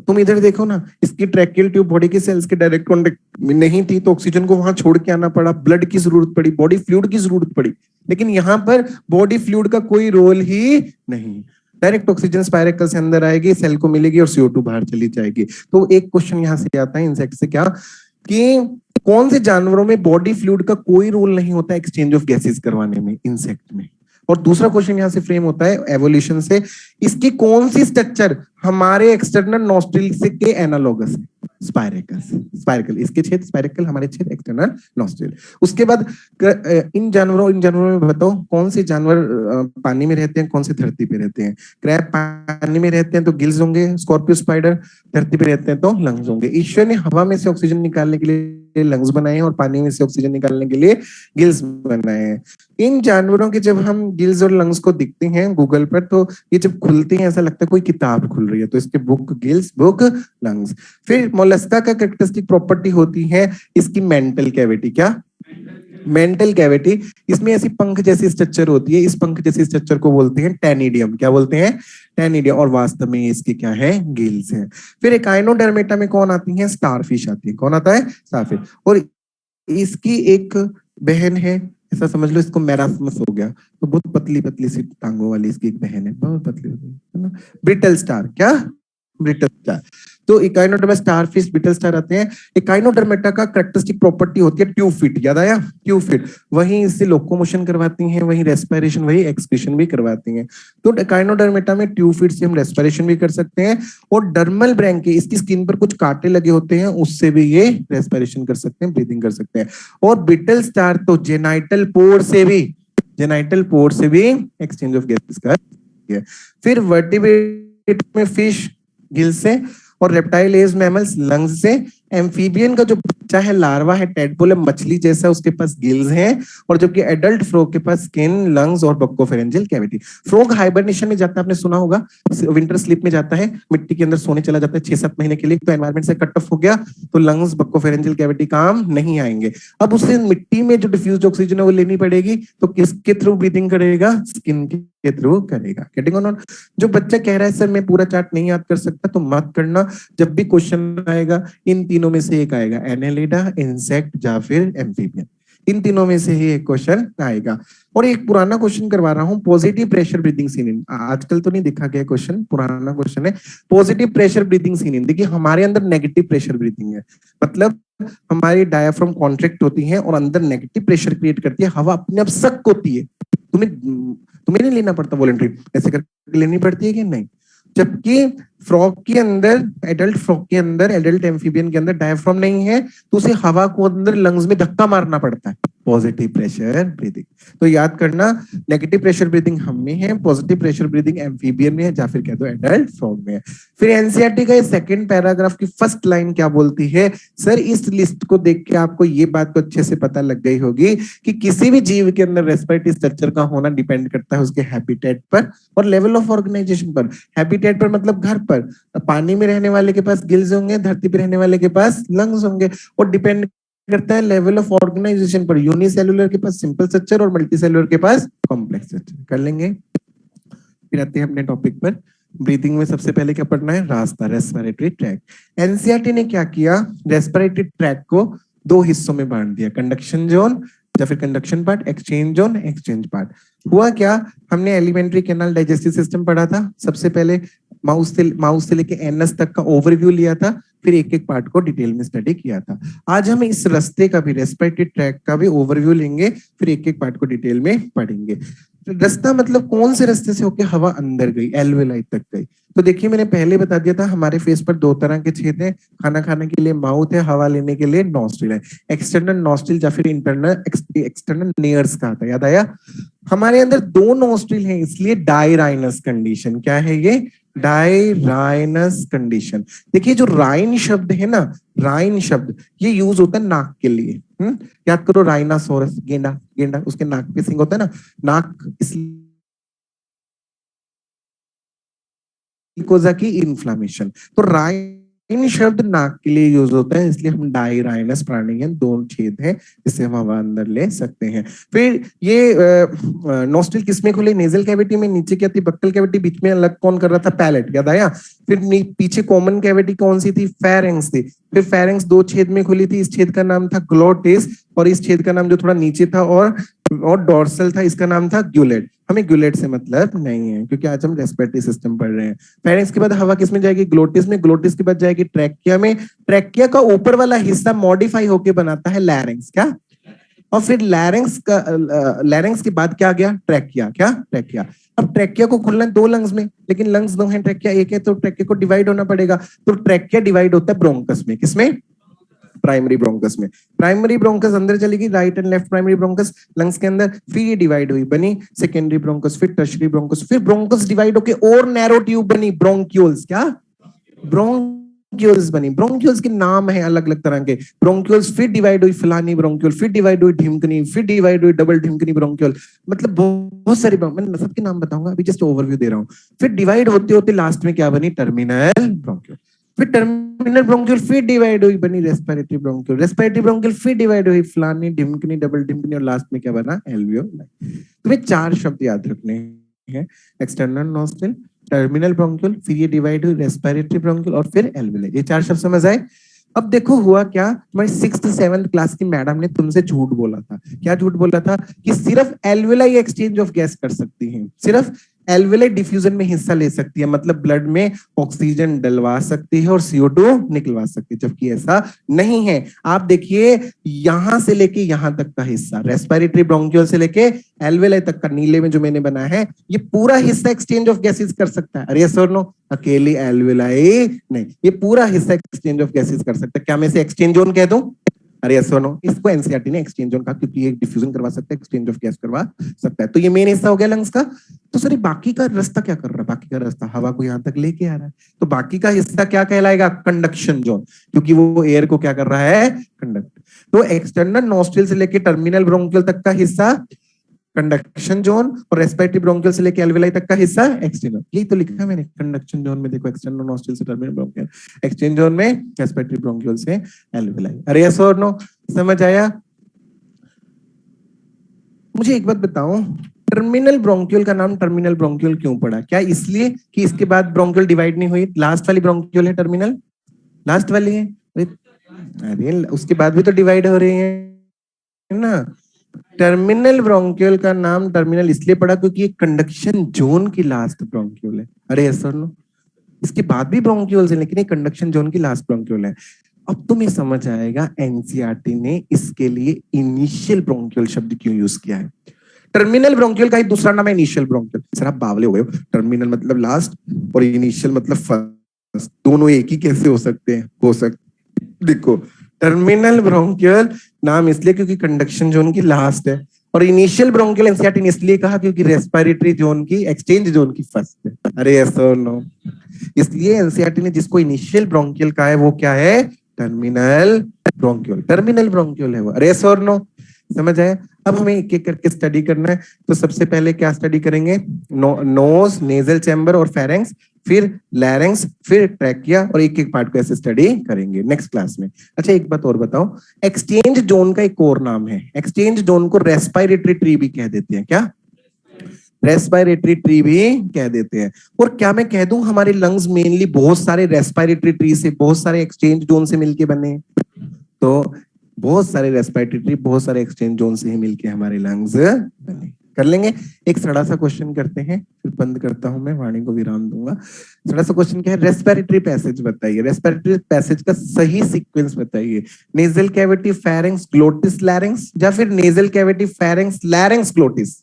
तुम इधर देखो ना, इसकी ट्रैकियल ट्यूब बॉडी के सेल्स के डायरेक्ट कांटेक्ट में नहीं थी, तो ऑक्सीजन को वहां छोड़ के आना पड़ा, ब्लड की जरूरत पड़ी, बॉडी फ्लूइड की जरूरत पड़ी। लेकिन यहाँ पर बॉडी फ्लूइड का कोई रोल ही नहीं, डायरेक्ट ऑक्सीजन स्पाइरेकल से अंदर आएगी, सेल को मिलेगी और CO2 बाहर चली जाएगी। तो एक क्वेश्चन यहाँ से आता है इंसेक्ट से, क्या कि कौन से जानवरों में बॉडी फ्लूइड का कोई रोल नहीं होता एक्सचेंज ऑफ गैसेस करवाने में? इंसेक्ट में। और दूसरा क्वेश्चन यहाँ से फ्रेम होता है एवोल्यूशन से, इसकी कौन सी स्ट्रक्चर हमारे एक्सटर्नल नॉस्ट्रिल से के एनालॉगस है? स्पाइरेकल्स, स्पाइरेकल, इसके छेद स्पाइरेकल, हमारे छेद एक्सटर्नल नॉस्ट्रिल। उसके बाद इन जानवरों में बताओ कौन से जानवर पानी में रहते हैं, कौन से धरती पे रहते हैं? क्रैब पानी में रहते हैं तो गिल्स होंगे, स्कॉर्पियो स्पाइडर धरती पे रहते हैं तो लंग्स होंगे। ईश्वर ने हवा में से ऑक्सीजन निकालने के लिए लंग्स बनाए हैं और पानी में से ऑक्सीजन निकालने के लिए गिल्स बनाए हैं। इन जानवरों के जब हम गिल्स और लंग्स को दिखते हैं गूगल पर, तो ये जब खुलते हैं ऐसा लगता है कोई किताब खुल रही है, तो इसके बुक गिल्स, बुक लंग्स। फिर मोलस्का का कैरेक्टरिस्टिक कैरेक्टरिस्टिक प्रॉपर्टी होती है इसकी मेंटल कैविटी। क्या? Mantle cavity. इसमें ऐसी पंख जैसी स्ट्रक्चर होती है, इस पंख जैसी स्ट्रक्चर को बोलते हैं टेनिडियम। क्या बोलते हैं? टेनिडियम। और वास्तव में इसके क्या है? गिल्स हैं। फिर एकाइनोडर्मेटा में कौन आती है? स्टारफिश आती है। कौन आता है? स्टारफिश। और इसकी एक बहन है, ऐसा समझ लो इसको मैरास्मस हो गया, तो बहुत पतली पतली सी टांगों वाली इसकी एक बहन है, बहुत पतली है ना, ब्रिटल स्टार। क्या? Brittle star. तो इकाइनोडर्मा, स्टारफिश, ब्रिटल स्टार आते हैं। इकाइनोडर्मेटा का कैरेक्टरिस्टिक प्रॉपर्टी होती है ट्यूब फिट। याद आया? Tube fit. वहीं इससे लोकोमोशन करवाती हैं, वहीं रेस्पिरेशन, वही एक्सक्रीशन भी करवाती हैं। तो इकाइनोडर्मेटा में ट्यूब फिट से हम रेस्पिरेशन भी कर सकते हैं, और डर्मल ब्रैंक, इसकी स्किन पर कुछ कांटे लगे होते हैं, उससे भी ये रेस्पिरेशन कर सकते हैं, ब्रीदिंग कर सकते हैं। और ब्रिटल स्टार तो जेनाइटल पोर से भी एक्सचेंज ऑफ गैसेस का। फिर वर्टिब्रेट में फिश गिल से, और रेप्टाइल एज मैमल्स लंग्स से। एम्फीबियन का जो बच्चा है, लार्वा है, टेडपोल है, मछली जैसा, उसके पास गिल्स हैं। और जबकि एडल्ट फ्रॉग के पास स्किन, लंग्स और बक्कोफेरेंजियल कैविटी। फ्रॉग हाइबरनेशन में जाता है, आपने सुना होगा, विंटर स्लीप में जाता है, मिट्टी के अंदर सोने चला जाता है 6-7 महीने के लिए। तो एनवायरमेंट से कट ऑफ हो गया, तो लंग्स, बक्कोफेरेंजियल कैविटी काम नहीं आएंगे। अब उसे मिट्टी में जो डिफ्यूज ऑक्सीजन है वो लेनी पड़ेगी, तो किसके थ्रू ब्रीदिंग करेगा? स्किन के थ्रू करेगा। Getting on? जो बच्चा कह रहा है सर मैं पूरा चार्ट नहीं याद कर सकता, तो मत करना, जब भी क्वेश्चन आएगा इन तीनों में से एक आएगा, एनेलिडा, इंसेक्ट या फिर एम्फीबियन। इन तीनों में से ही एक क्वेश्चन आएगा। और एक पुराना क्वेश्चन करवा रहा हूं, पॉजिटिव प्रेशर ब्रीदिंग सीन। आजकल तो नहीं दिखा गया क्वेश्चन, पुराना क्वेश्चन है। पॉजिटिव प्रेशर ब्रीदिंग सीन, देखिए हमारे अंदर नेगेटिव प्रेशर ब्रीदिंग है, मतलब हमारी डायफ्राम कॉन्ट्रैक्ट होती है और अंदर नेगेटिव प्रेशर क्रिएट करती है, हवा अपने आप सक होती है। तुम्हें नहीं लेना पड़ता, वॉलंटरी ऐसे करके लेनी पड़ती है कि नहीं। जबकि फ्रॉग के अंदर, एडल्ट फ्रॉग के अंदर, एडल्ट एम्फीबियन के अंदर डायफ्राम नहीं है, तो उसे हवा को अंदर लंग्स में धक्का मारना पड़ता है। Positive pressure breathing. तो याद करना, नेगेटिव प्रेशर ब्रीदिंग हम में है, पॉजिटिव प्रेशर ब्रीदिंग एम्फीबियन में है, या फिर कह दो एडल्ट फ्रॉग में है। फिर एनसीईआरटी का सेकंड पैराग्राफ की फर्स्ट लाइन क्या बोलती है? सर इस लिस्ट को देख के आपको ये बात तो अच्छे से पता लग गई होगी कि किसी भी जीव के अंदर रेस्पिरेटरी स्ट्रक्चर का होना डिपेंड करता है उसके हैबिटेट पर और लेवल ऑफ ऑर्गेनाइजेशन पर। हैबिटेट पर मतलब घर पर, पानी में रहने वाले के पास गिल्स होंगे, धरती पर रहने वाले के पास लंग्स होंगे, और डिपेंड करता है लेवल ऑफ ऑर्गेनाइजेशन पर। यूनिसेलुलर के पास सिंपल स्ट्रक्चर और मल्टीसेलुलर के पास कॉम्प्लेक्स स्ट्रक्चर। कर लेंगे। फिर आते हैं अपने टॉपिक पर। ब्रीदिंग में सबसे पहले क्या पढ़ना है? रास्ता, रेस्पिरेटरी ट्रैक। एनसीईआरटी ने क्या किया? रेस्पिरेटरी ट्रैक को दो हिस्सों में बांट दिया, कंडक्शन जोन या फिर conduction part, exchange zone, exchange part. हुआ क्या? हमने एलिमेंट्री कैनाल डाइजेस्टिव सिस्टम पढ़ा था। सबसे पहले माउस से लेके एनस तक का ओवरव्यू लिया था, फिर एक एक पार्ट को डिटेल में स्टडी किया था। आज हम इस रास्ते का भी, रेस्पिरेटरी ट्रैक का भी ओवरव्यू लेंगे, फिर एक एक पार्ट को डिटेल में पढ़ेंगे। रास्ता मतलब कौन से रास्ते से होके हवा अंदर गई, एल्वेलाई तक गई। तो देखिए मैंने पहले बता दिया था, हमारे फेस पर दो तरह के छेद हैं, खाना खाने के लिए माउथ है, हवा लेने के लिए नॉस्ट्रिल है। एक्सटर्नल नॉस्ट्रिल या फिर इंटरनल एक्सटर्नल नेयर्स का आता, याद आया? हमारे अंदर दो नॉस्ट्रिल हैं, इसलिए डायराइनस कंडीशन। क्या है ये? डायराइनस कंडीशन। देखिए जो राइन शब्द है ना, राइन शब्द ये यूज होता है नाक के लिए। याद करो, राइनासोरस, गेंडा, गेंडा उसके नाक पे सिंग होता है ना, नाक इसलिए की इन्फ्लामेशन। तो राइन शब्द नाक के लिए यूज होता है, इसलिए हम डायराइनस प्राणी हैं, दो छेद हैं जिससे हम हवा अंदर ले सकते हैं। फिर ये नोस्ट्रिल किसमें खुले? नेजल कैविटी में। नीचे क्या थी? Buccal cavity. बीच में अलग कौन कर रहा था? पैलेट। याद आया? फिर पीछे कॉमन कैविटी कौन सी थी? फेरेंक्स थी। फिर फेरेंक्स दो छेद में खुली थी, इस छेद का नाम था ग्लोटिस, और इस छेद का नाम जो थोड़ा नीचे था और डोर्सल था, इसका नाम था ग्यूलेट। हमें ग्यूलेट से मतलब नहीं है, क्योंकि आज हम रेस्पिरेटरी सिस्टम पढ़ रहे हैं। फेरेंक्स के बाद हवा किस में जाएगी? ग्लोटिस में। ग्लोटिस के बाद जाएगी ट्रैकिया में। ट्रैकिया का ऊपर वाला हिस्सा मॉडिफाई होके बनाता है लैरिंक्स। क्या? और फिर लैरिंक्स के बाद क्या आ गया? ट्रैकिया। क्या? ट्रैकिया। अब ट्रैकिया को खुलना है दो लंग्स में, लेकिन लंग्स दो हैं, ट्रैकिया एक है, तो ट्रैकिया को डिवाइड होना पड़ेगा। तो ट्रैकिया डिवाइड होता है ब्रोंकस में। किसमें? प्राइमरी ब्रोंकस में। प्राइमरी ब्रोंकस अंदर चलेगी, right and left primary bronchus lungs के अंदर। फिर ये डिवाइड हुई, बनी सेकेंडरी ब्रोंकस, फिर टर्शियरी ब्रोंकस, फिर ब्रोंकस डिवाइड होके और नैरो ट्यूब बनी, ब्रोंक्यूल्स। क्या? ब्रोंक्यूल्स बनी। ब्रोंक्यूल्स के नाम है अलग अलग तरह के। ब्रोंक्यूल्स फिर डिवाइड हुई फलानी ब्रोंक्यूल, फिर डिवाइड हुई ढिमकनी, फिर डिवाइड हुई डबल ढिमकनी ब्रोंक्यूल। मतलब बहुत सारी, मैं सबके नाम बताऊंगा, अभी जस्ट ओवरव्यू दे रहा हूँ। फिर डिवाइड होते होते लास्ट में क्या बनी? Terminal bronchiole. फिर टर्मिनल ब्रोंक्यूल फिर डिवाइड हुई, बनी रेस्पिरेटरी ब्रोंक्यूल, रेस्पिरेटरी ब्रोंक्यूल फिर डिवाइड हुई, फलानी, ढिमकनी, डबल ढिमकनी, और लास्ट में क्या बना, एल्वियोलाई। तुम्हें चार शब्द याद रखने हैं, एक्सटर्नल नॉस्ट्रिल, टर्मिनल ब्रोंक्यूल, फिर ये डिवाइड हुई रेस्पिरेटरी ब्रोंक्यूल, और फिर एल्वियोलाई। ये चार शब्द समझ आए? अब देखो हुआ क्या, हमारी 6th-7th क्लास की मैडम ने तुमसे झूठ बोला था। क्या झूठ बोला था? कि सिर्फ एल्वियोलाई एक्सचेंज ऑफ गैस कर सकती हैं, सिर्फ एल्वियोलाई डिफ्यूजन में हिस्सा ले सकती है, मतलब ब्लड में ऑक्सीजन डलवा सकती है और CO2 निकलवा सकती है, जबकि ऐसा नहीं है। आप देखिए यहां से लेके यहां तक का हिस्सा, रेस्पिरेटरी ब्रोंक्यूल से लेके एल्वियोलाई तक का, नीले में जो मैंने बनाया है, ये पूरा हिस्सा एक्सचेंज ऑफ गैसेस कर सकता है। अरे सर नो, अकेली एल्वियोलाई नहीं, ये पूरा हिस्सा एक्सचेंज ऑफ गैसेस कर सकता है। क्या मैं इसे एक्सचेंज जोन कह दूं? अरे यस और नो, इसको एनसीईआरटी ने एक्सचेंज जोन कहा, क्योंकि ये डिफ्यूजन करवा सकता है, एक्सचेंज ऑफ गैस करवा सकता है। तो ये मेन हिस्सा हो गया लंग्स का। तो सर बाकी का रास्ता क्या कर रहा है? बाकी का रास्ता हवा को यहाँ तक लेके आ रहा है, तो बाकी का हिस्सा क्या कहलाएगा? कंडक्शन जोन, क्योंकि वो एयर को क्या कर रहा है? कंडक्ट। तो एक्सटर्नल नॉस्ट्रिल से लेके टर्मिनल ब्रोंक्यूल तक का हिस्सा कंडक्शन जोन, और रेस्पिरेटरी ब्रोंक्यूल से लेके एल्वियोलाई तक का हिस्सा एक्सटर्नल। यही तो लिखा है मैंने, कंडक्शन जोन में देखो एक्सटर्नल नॉस्ट्रिल से टर्मिनल ब्रोंक्यूल, एक्सचेंज जोन में रेस्पिरेटरी ब्रोंक्यूल से एल्वियोलाई। अरे यस और नो, समझ आया? मुझे एक बात बताओ, टर्मिनल ब्रोंक्यूल का नाम टर्मिनल ब्रोंक्यूल क्यों पड़ा? क्या इसलिए कि इसके बाद ब्रोंक्यूल डिवाइड नहीं हुई? लास्ट वाली ब्रोंक्यूल है टर्मिनल, लास्ट वाली है। अरे उसके बाद भी तो डिवाइड हो रही है ना। टर्मिनल ब्रोंक्यूल का नाम टर्मिनल इसलिए पड़ा क्योंकि ये कंडक्शन जोन की लास्ट ब्रोंक्यूल है। अरे यस और नो, इसके बाद भी ब्रोंक्यूल्स है, लेकिन ये कंडक्शन जोन की लास्ट ब्रोंक्यूल है। अब तुम्हें समझ आएगा एनसीईआरटी ने इसके लिए इनिशियल ब्रोंक्यूल शब्द क्यों यूज किया है। टर्मिनल ब्रोंक्यूल का ही दूसरा नाम है इनिशियल ब्रोंक्यूल। सर आप बावले हो गए हो, टर्मिनल मतलब लास्ट और इनिशियल मतलब फर्स्ट, दोनों एक ही कैसे हो सकते हैं? हो सकते, देखो टर्मिनल ब्रोंक्यूल नाम इसलिए क्योंकि कंडक्शन जोन की लास्ट है, और इनिशियल ब्रोंक्यूल एनसीईआरटी ने इसलिए कहा क्योंकि रेस्पिरेटरी जोन की, एक्सचेंज जोन की फर्स्ट है। अरे यस और नो, इसलिए एनसीईआरटी ने जिसको इनिशियल ब्रोंक्यूल कहा है वो क्या है? टर्मिनल ब्रोंक्यूल, टर्मिनल ब्रोंक्यूल है वो। अरे यस और नो, समझ आया? अब हमें एक एक करके स्टडी करना है। तो सबसे पहले क्या स्टडी करेंगे? नोज, नेजल चैम्बर और फेरेंक्स, फिर लैरिंक्स, फिर ट्रैकिया, और एक एक पार्ट को ऐसे स्टडी करेंगे नेक्स्ट क्लास में। अच्छा एक बात और बताओ, एक्सचेंज जोन का एक और नाम है, एक्सचेंज जोन को रेस्पिरेटरी ट्री भी कह देते हैं। क्या? रेस्पिरेटरी ट्री भी कह देते हैं। और क्या मैं कह दूं हमारे लंग्स मेनली बहुत सारे रेस्पिरेटरी ट्री से, बहुत सारे एक्सचेंज जोन से मिलके बने? तो बहुत सारे रेस्पिरेटरी ट्री, बहुत सारे एक्सचेंज जोन से ही मिलके हमारे लंग्स बने। कर लेंगे। एक सड़ा सा क्वेश्चन करते हैं, फिर बंद करता हूं मैं, वाणी को विराम दूंगा। सड़ा सा क्वेश्चन क्या है? रेस्पिरेटरी पैसेज बताइए, रेस्पिरेटरी पैसेज का सही सीक्वेंस बताइए। Nasal cavity, pharynx, glottis, larynx, या फिर nasal cavity, pharynx, larynx, glottis?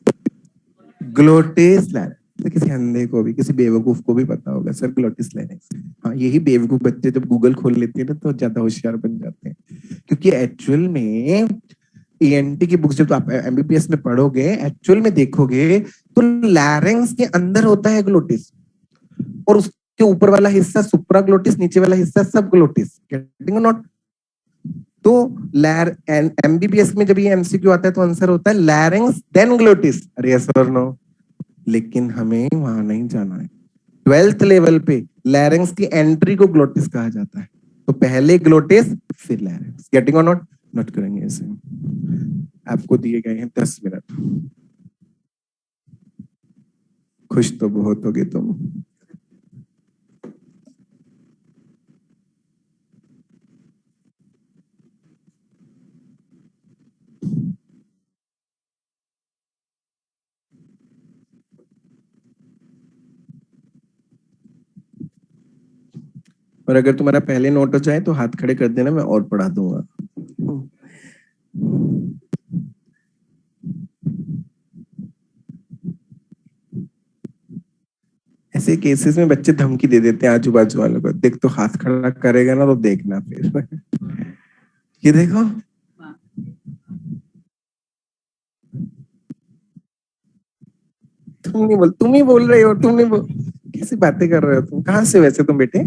Glottis larynx. तो किसी अंधे को भी, किसी बेवकूफ को भी पता होगा सर ग्लोटिस लैरिंक्स। हाँ, यही बेवकूफ बच्चे जब गूगल खोल लेते हैं ना तो ज्यादा होशियार बन जाते हैं, क्योंकि एक्चुअल में ईएनटी की बुक्स जब आप एमबीबीएस में पढ़ोगे, एक्चुअल में देखोगे तो लैरिंक्स के अंदर होता है ग्लोटिस, और उसके ऊपर वाला हिस्सा सुप्रा ग्लोटिस, नीचे वाला हिस्सा सब ग्लोटिस। गेटिंग और नॉट? तो एमबीबीएस में जब ये एमसीक्यू आता है तो आंसर होता है लैरिंक्स देन ग्लोटिस। अरे यस और नो, लेकिन हमें वहां नहीं जाना है। 12th लेवल पे लैरिंक्स की एंट्री को ग्लोटिस कहा जाता है, तो पहले ग्लोटिस फिर लैरिंक्स। गेटिंग और नॉट? नोट करेंगे इसे। आपको दिए गए हैं 10 मिनट। खुश तो बहुत होगे तुम। और अगर तुम्हारा पहले नोट हो जाए तो हाथ खड़े कर देना, मैं और पढ़ा दूंगा। ऐसे केसेस में बच्चे धमकी दे देते हैं आजू बाजू वालों को, देख तो हाथ खड़ा करेगा ना तो देखना फिर। ये देखो, तुम ही बोल रहे हो, तुम नहीं बोल, कैसी बातें कर रहे हो तुम? कहाँ से वैसे तुम बेटे?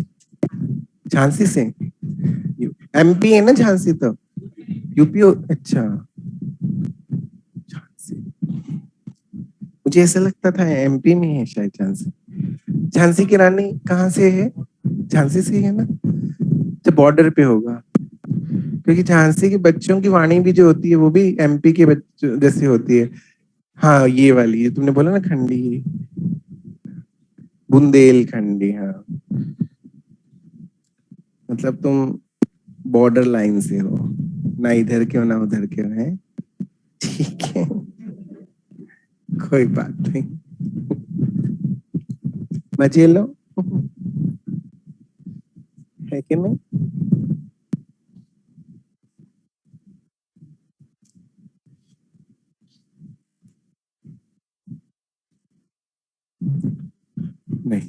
झांसी से? एमपी है ना झांसी तो? यूपी हो? अच्छा, झांसी। मुझे ऐसा लगता था एमपी में है शायद झांसी। झांसी की रानी कहाँ से है? झांसी से है ना? तो बॉर्डर पे होगा, क्योंकि झांसी के बच्चों की वाणी भी जो होती है वो भी एमपी के बच्चों जैसी होती है। हाँ ये वाली, ये तुमने बोला ना खंडी, बुंदेलखंडी, हाँ। मतलब तुम बॉर्डर लाइन से हो, ना इधर के हो ना उधर के हो, है। ठीक है, कोई बात नहीं, मजे लो, है कि नहीं। नहीं,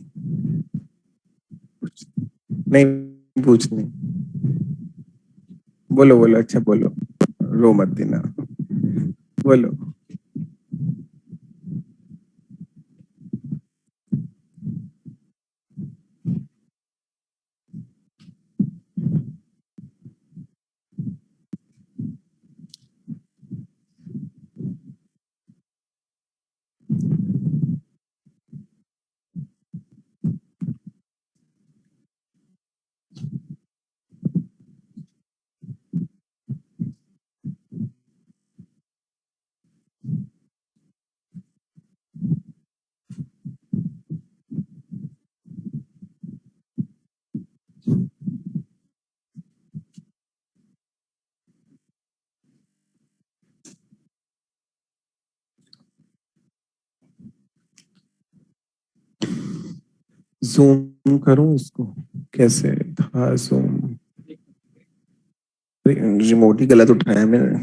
नहीं पूछने, बोलो बोलो, अच्छा बोलो, रो मत देना, बोलो। जूम करूं इसको, कैसे था जूम, रिमोट ही गलत उठाया मैंने।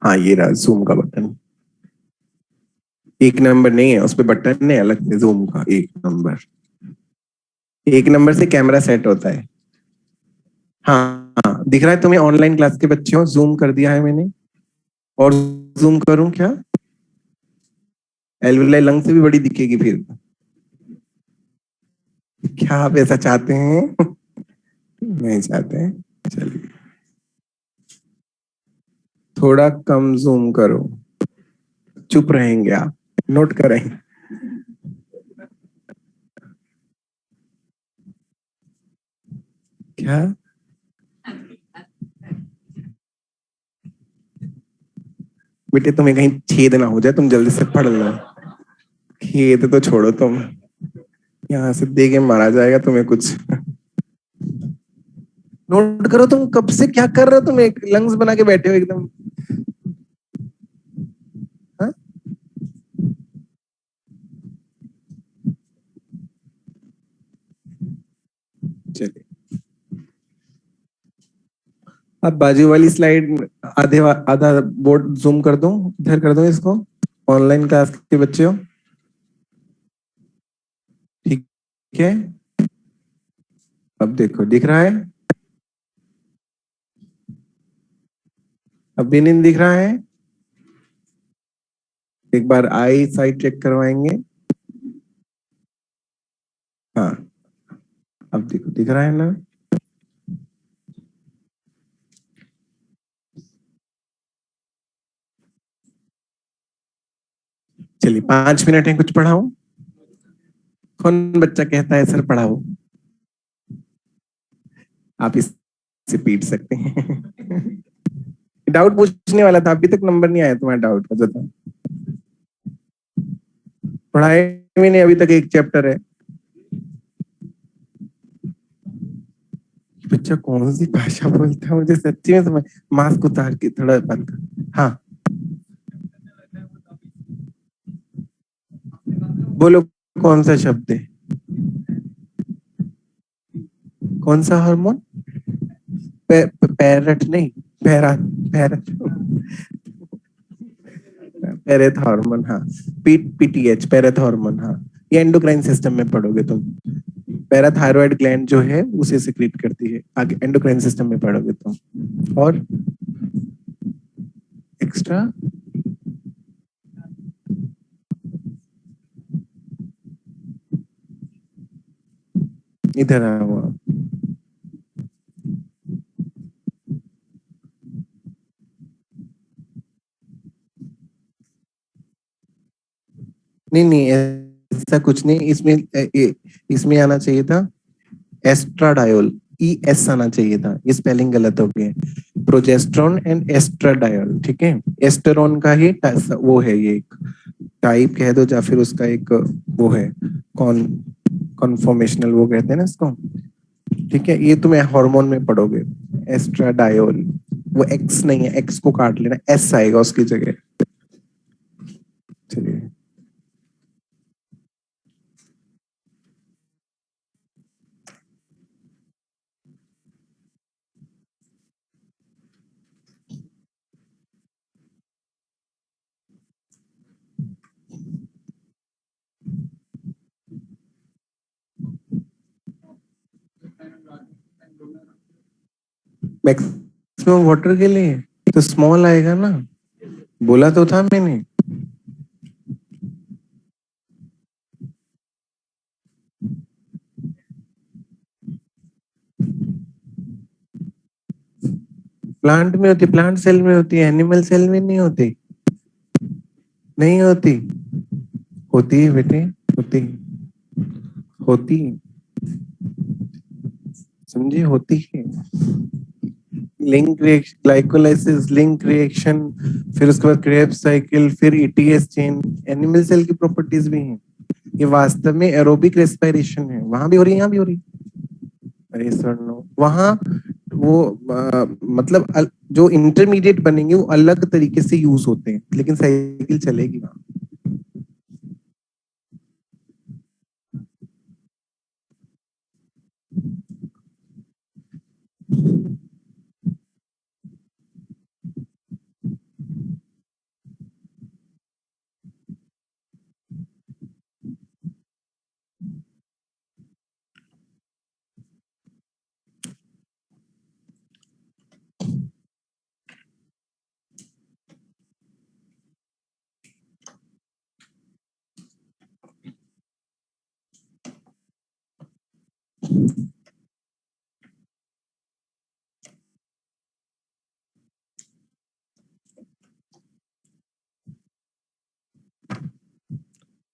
हाँ ये रहा जूम का बटन, एक नंबर नहीं है उस पे, बटन है अलग से जूम का, एक नंबर, एक नंबर से कैमरा सेट होता है। हाँ हाँ, दिख रहा है तुम्हें, ऑनलाइन क्लास के बच्चे हो, जूम कर दिया है मैंने। और जूम करूं क्या, एलविलाई लंग से भी बड़ी दिखेगी फिर, क्या आप ऐसा चाहते हैं? नहीं चाहते हैं, चलिए थोड़ा कम जूम करो, चुप रहेंगे आप, नोट करें। क्या, बेटे तुम्हें कहीं छेद ना हो जाए, तुम जल्दी से पढ़ लो, खेद तो छोड़ो तुम, यहाँ से दे के मारा जाएगा तुम्हें कुछ। नोट करो, तुम कब से क्या कर रहे हो, तुम एक लंग्स बना के बैठे हो एकदम। हाँ? चलिए, अब बाजू वाली स्लाइड, आधा बोर्ड जूम कर दूं, इधर कर दूं इसको, ऑनलाइन क्लास के बच्चे हो, ठीक है। अब देखो दिख रहा है, अब भी नहीं दिख रहा है, एक बार आई साइड चेक करवाएंगे। हाँ, अब देखो दिख रहा है ना। चलिए 5 मिनट है, कुछ पढ़ाओ, कौन बच्चा कहता है सर पढ़ाओ, आप इससे पीट सकते हैं। डाउट पूछने वाला था, अभी तक नंबर नहीं आया तुम्हारा डाउट का, जो था पढ़ाए भी नहीं, अभी तक एक चैप्टर है। बच्चा कौन सी भाषा बोलता है, मुझे सच्ची में समझ, मास्क उतार के थोड़ा बंद कर। हाँ बोलो, कौन सा शब्द है, कौन सा हार्मोन, पैरट नहीं, पैरा, पैरट, पैरेथ हार्मोन, हाँ, पीटीएच, पैरेथ हार्मोन, हाँ, ये एंडोक्राइन सिस्टम में पढ़ोगे तुम, पैराथायरॉयड ग्लैंड जो है उसे सिक्रीट करती है, आगे एंडोक्राइन सिस्टम में पढ़ोगे तुम। और एक्स्ट्रा, इधर आओ आप। नहीं नहीं, ऐसा कुछ नहीं, इसमें इसमें आना चाहिए था, एस्ट्राडायोल, ES आना चाहिए था, ये स्पेलिंग गलत हो गई है। प्रोजेस्टेरॉन एंड एस्ट्राडायोल, ठीक है। एस्टेरॉन का ही वो है, ये एक टाइप कह दो या फिर उसका एक वो है, कौन कॉन्फॉर्मेशनल वो कहते हैं ना इसको, ठीक है। ये तुम हार्मोन में पढ़ोगे, एस्ट्राडायोल। वो एक्स नहीं है, एक्स को काट लेना, एस आएगा उसकी जगह। चलिए, मैक्सिमम वाटर के लिए तो स्मॉल आएगा ना, बोला तो था मैंने। प्लांट में होती, प्लांट सेल में होती है, एनिमल सेल में नहीं होती। नहीं होती, होती है बेटे, होती होती, समझी, होती है। Link reaction, glycolysis, link reaction, फिर उसके बाद क्रेब्स साइकिल, फिर ETS चेन, एनिमल सेल की प्रॉपर्टीज भी हैं। ये वास्तव में एरोबिक रेस्पिरेशन है, वहां भी हो रही है, यहाँ भी हो रही है। अरे सर नो, वहां वो मतलब जो इंटरमीडिएट बनेंगे वो अलग तरीके से यूज होते हैं, लेकिन साइकिल चलेगी वहां।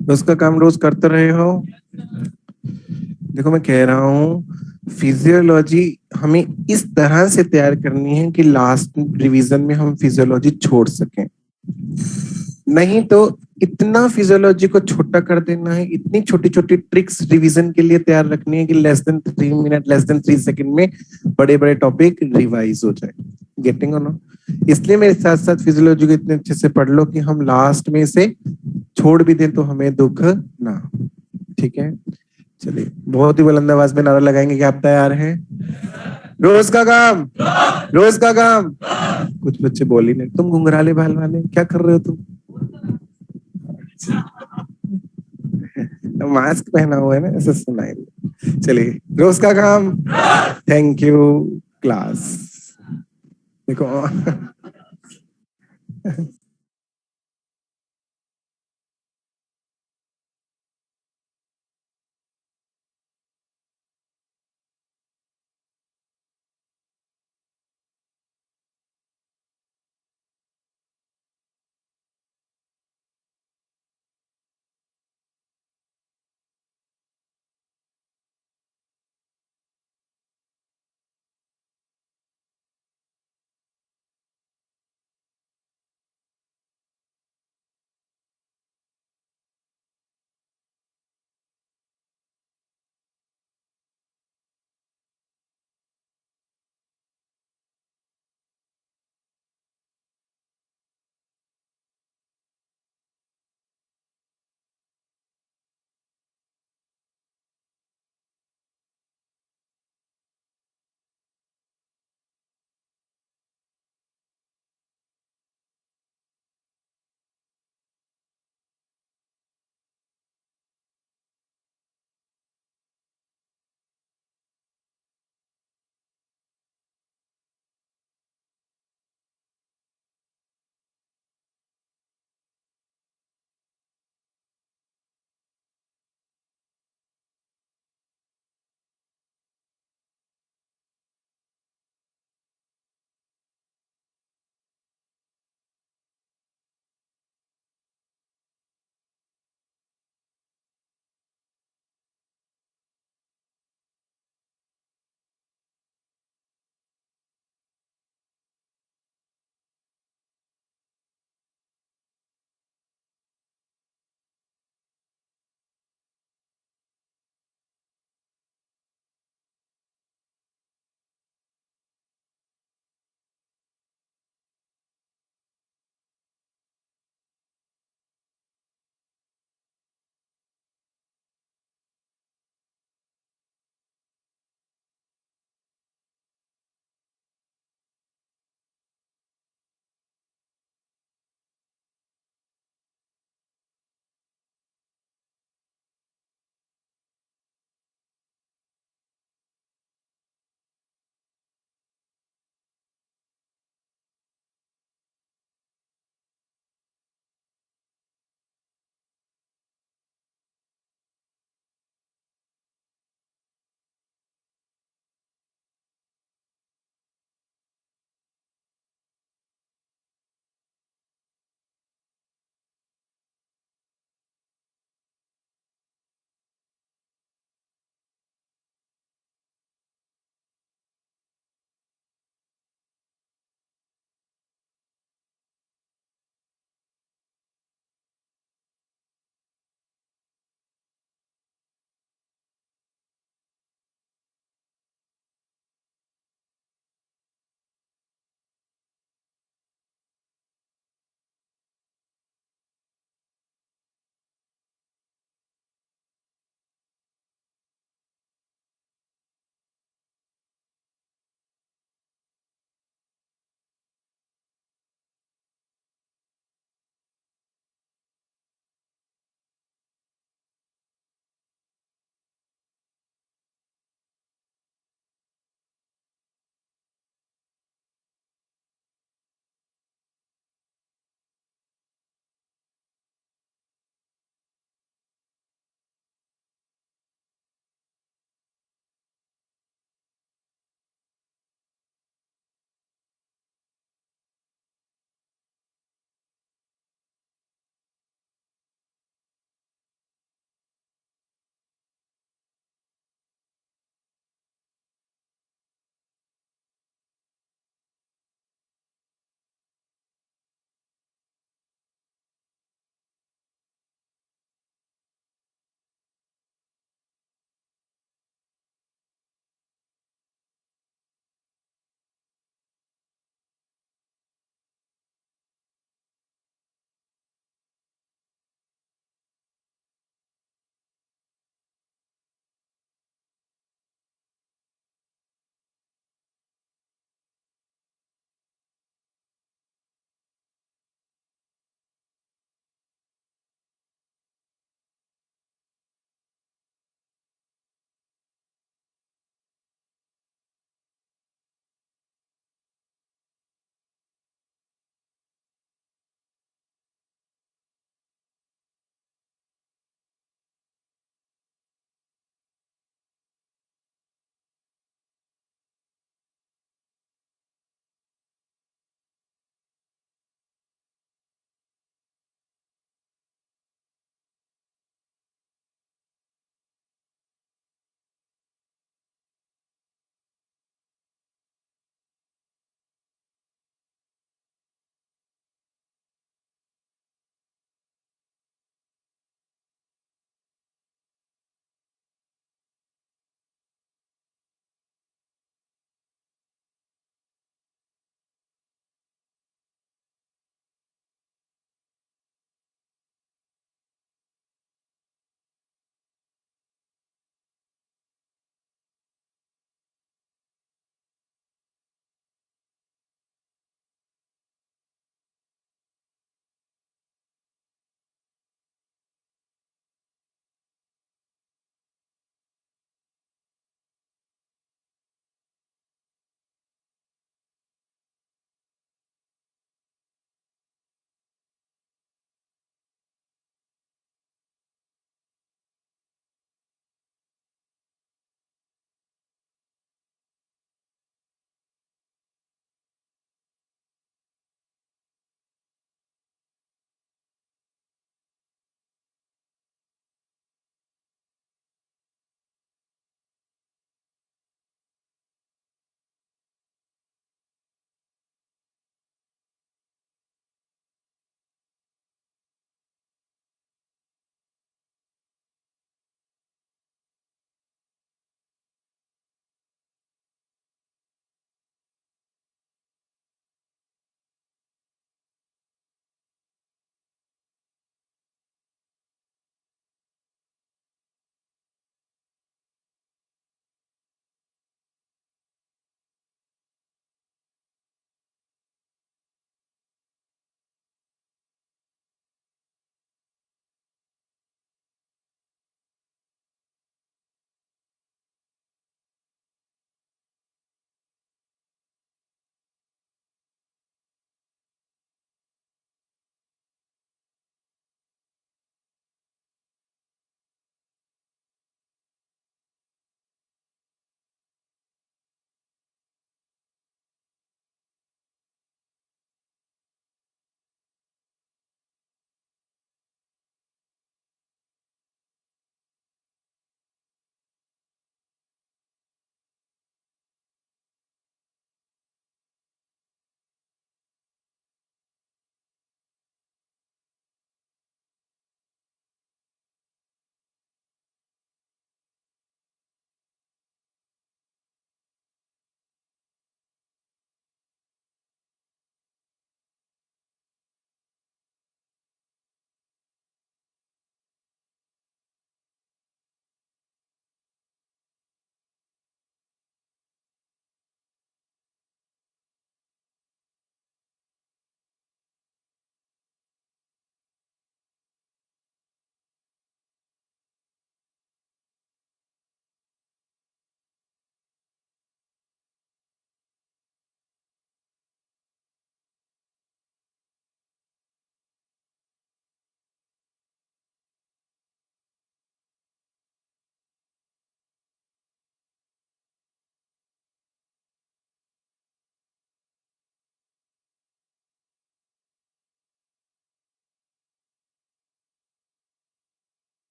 उसका काम रोज करते रहे हो। देखो मैं कह रहा हूँ, फिजियोलॉजी हमें इस तरह से तैयार करनी है कि लास्ट रिवीजन में हम फिजियोलॉजी छोड़ सकें। नहीं तो इतना फिजियोलॉजी को छोटा कर देना है, इतनी छोटी छोटी ट्रिक्स रिवीजन के लिए तैयार रखनी है कि less than 3 minute, less than 3 second में बड़े बड़े टॉपिक रिवाइज हो जाए। गेटिंग और नो, इसलिए मेरे साथ साथ फिजियोलॉजी को इतने अच्छे से पढ़ लो कि हम लास्ट में से छोड़ भी दें तो हमें दुख ना, ठीक है। चलिए, बहुत ही बुलंद आवाज में नारा लगाएंगे कि आप तैयार हैं। रोज का काम, रोज का काम। कुछ बच्चे बोल ही नहीं, तुम घुंघराले बाल वाले क्या कर रहे हो तुम? मास्क पहना हुआ है ना, ऐसे सुनाई। चलिए, रोज का काम। Thank you class. देखो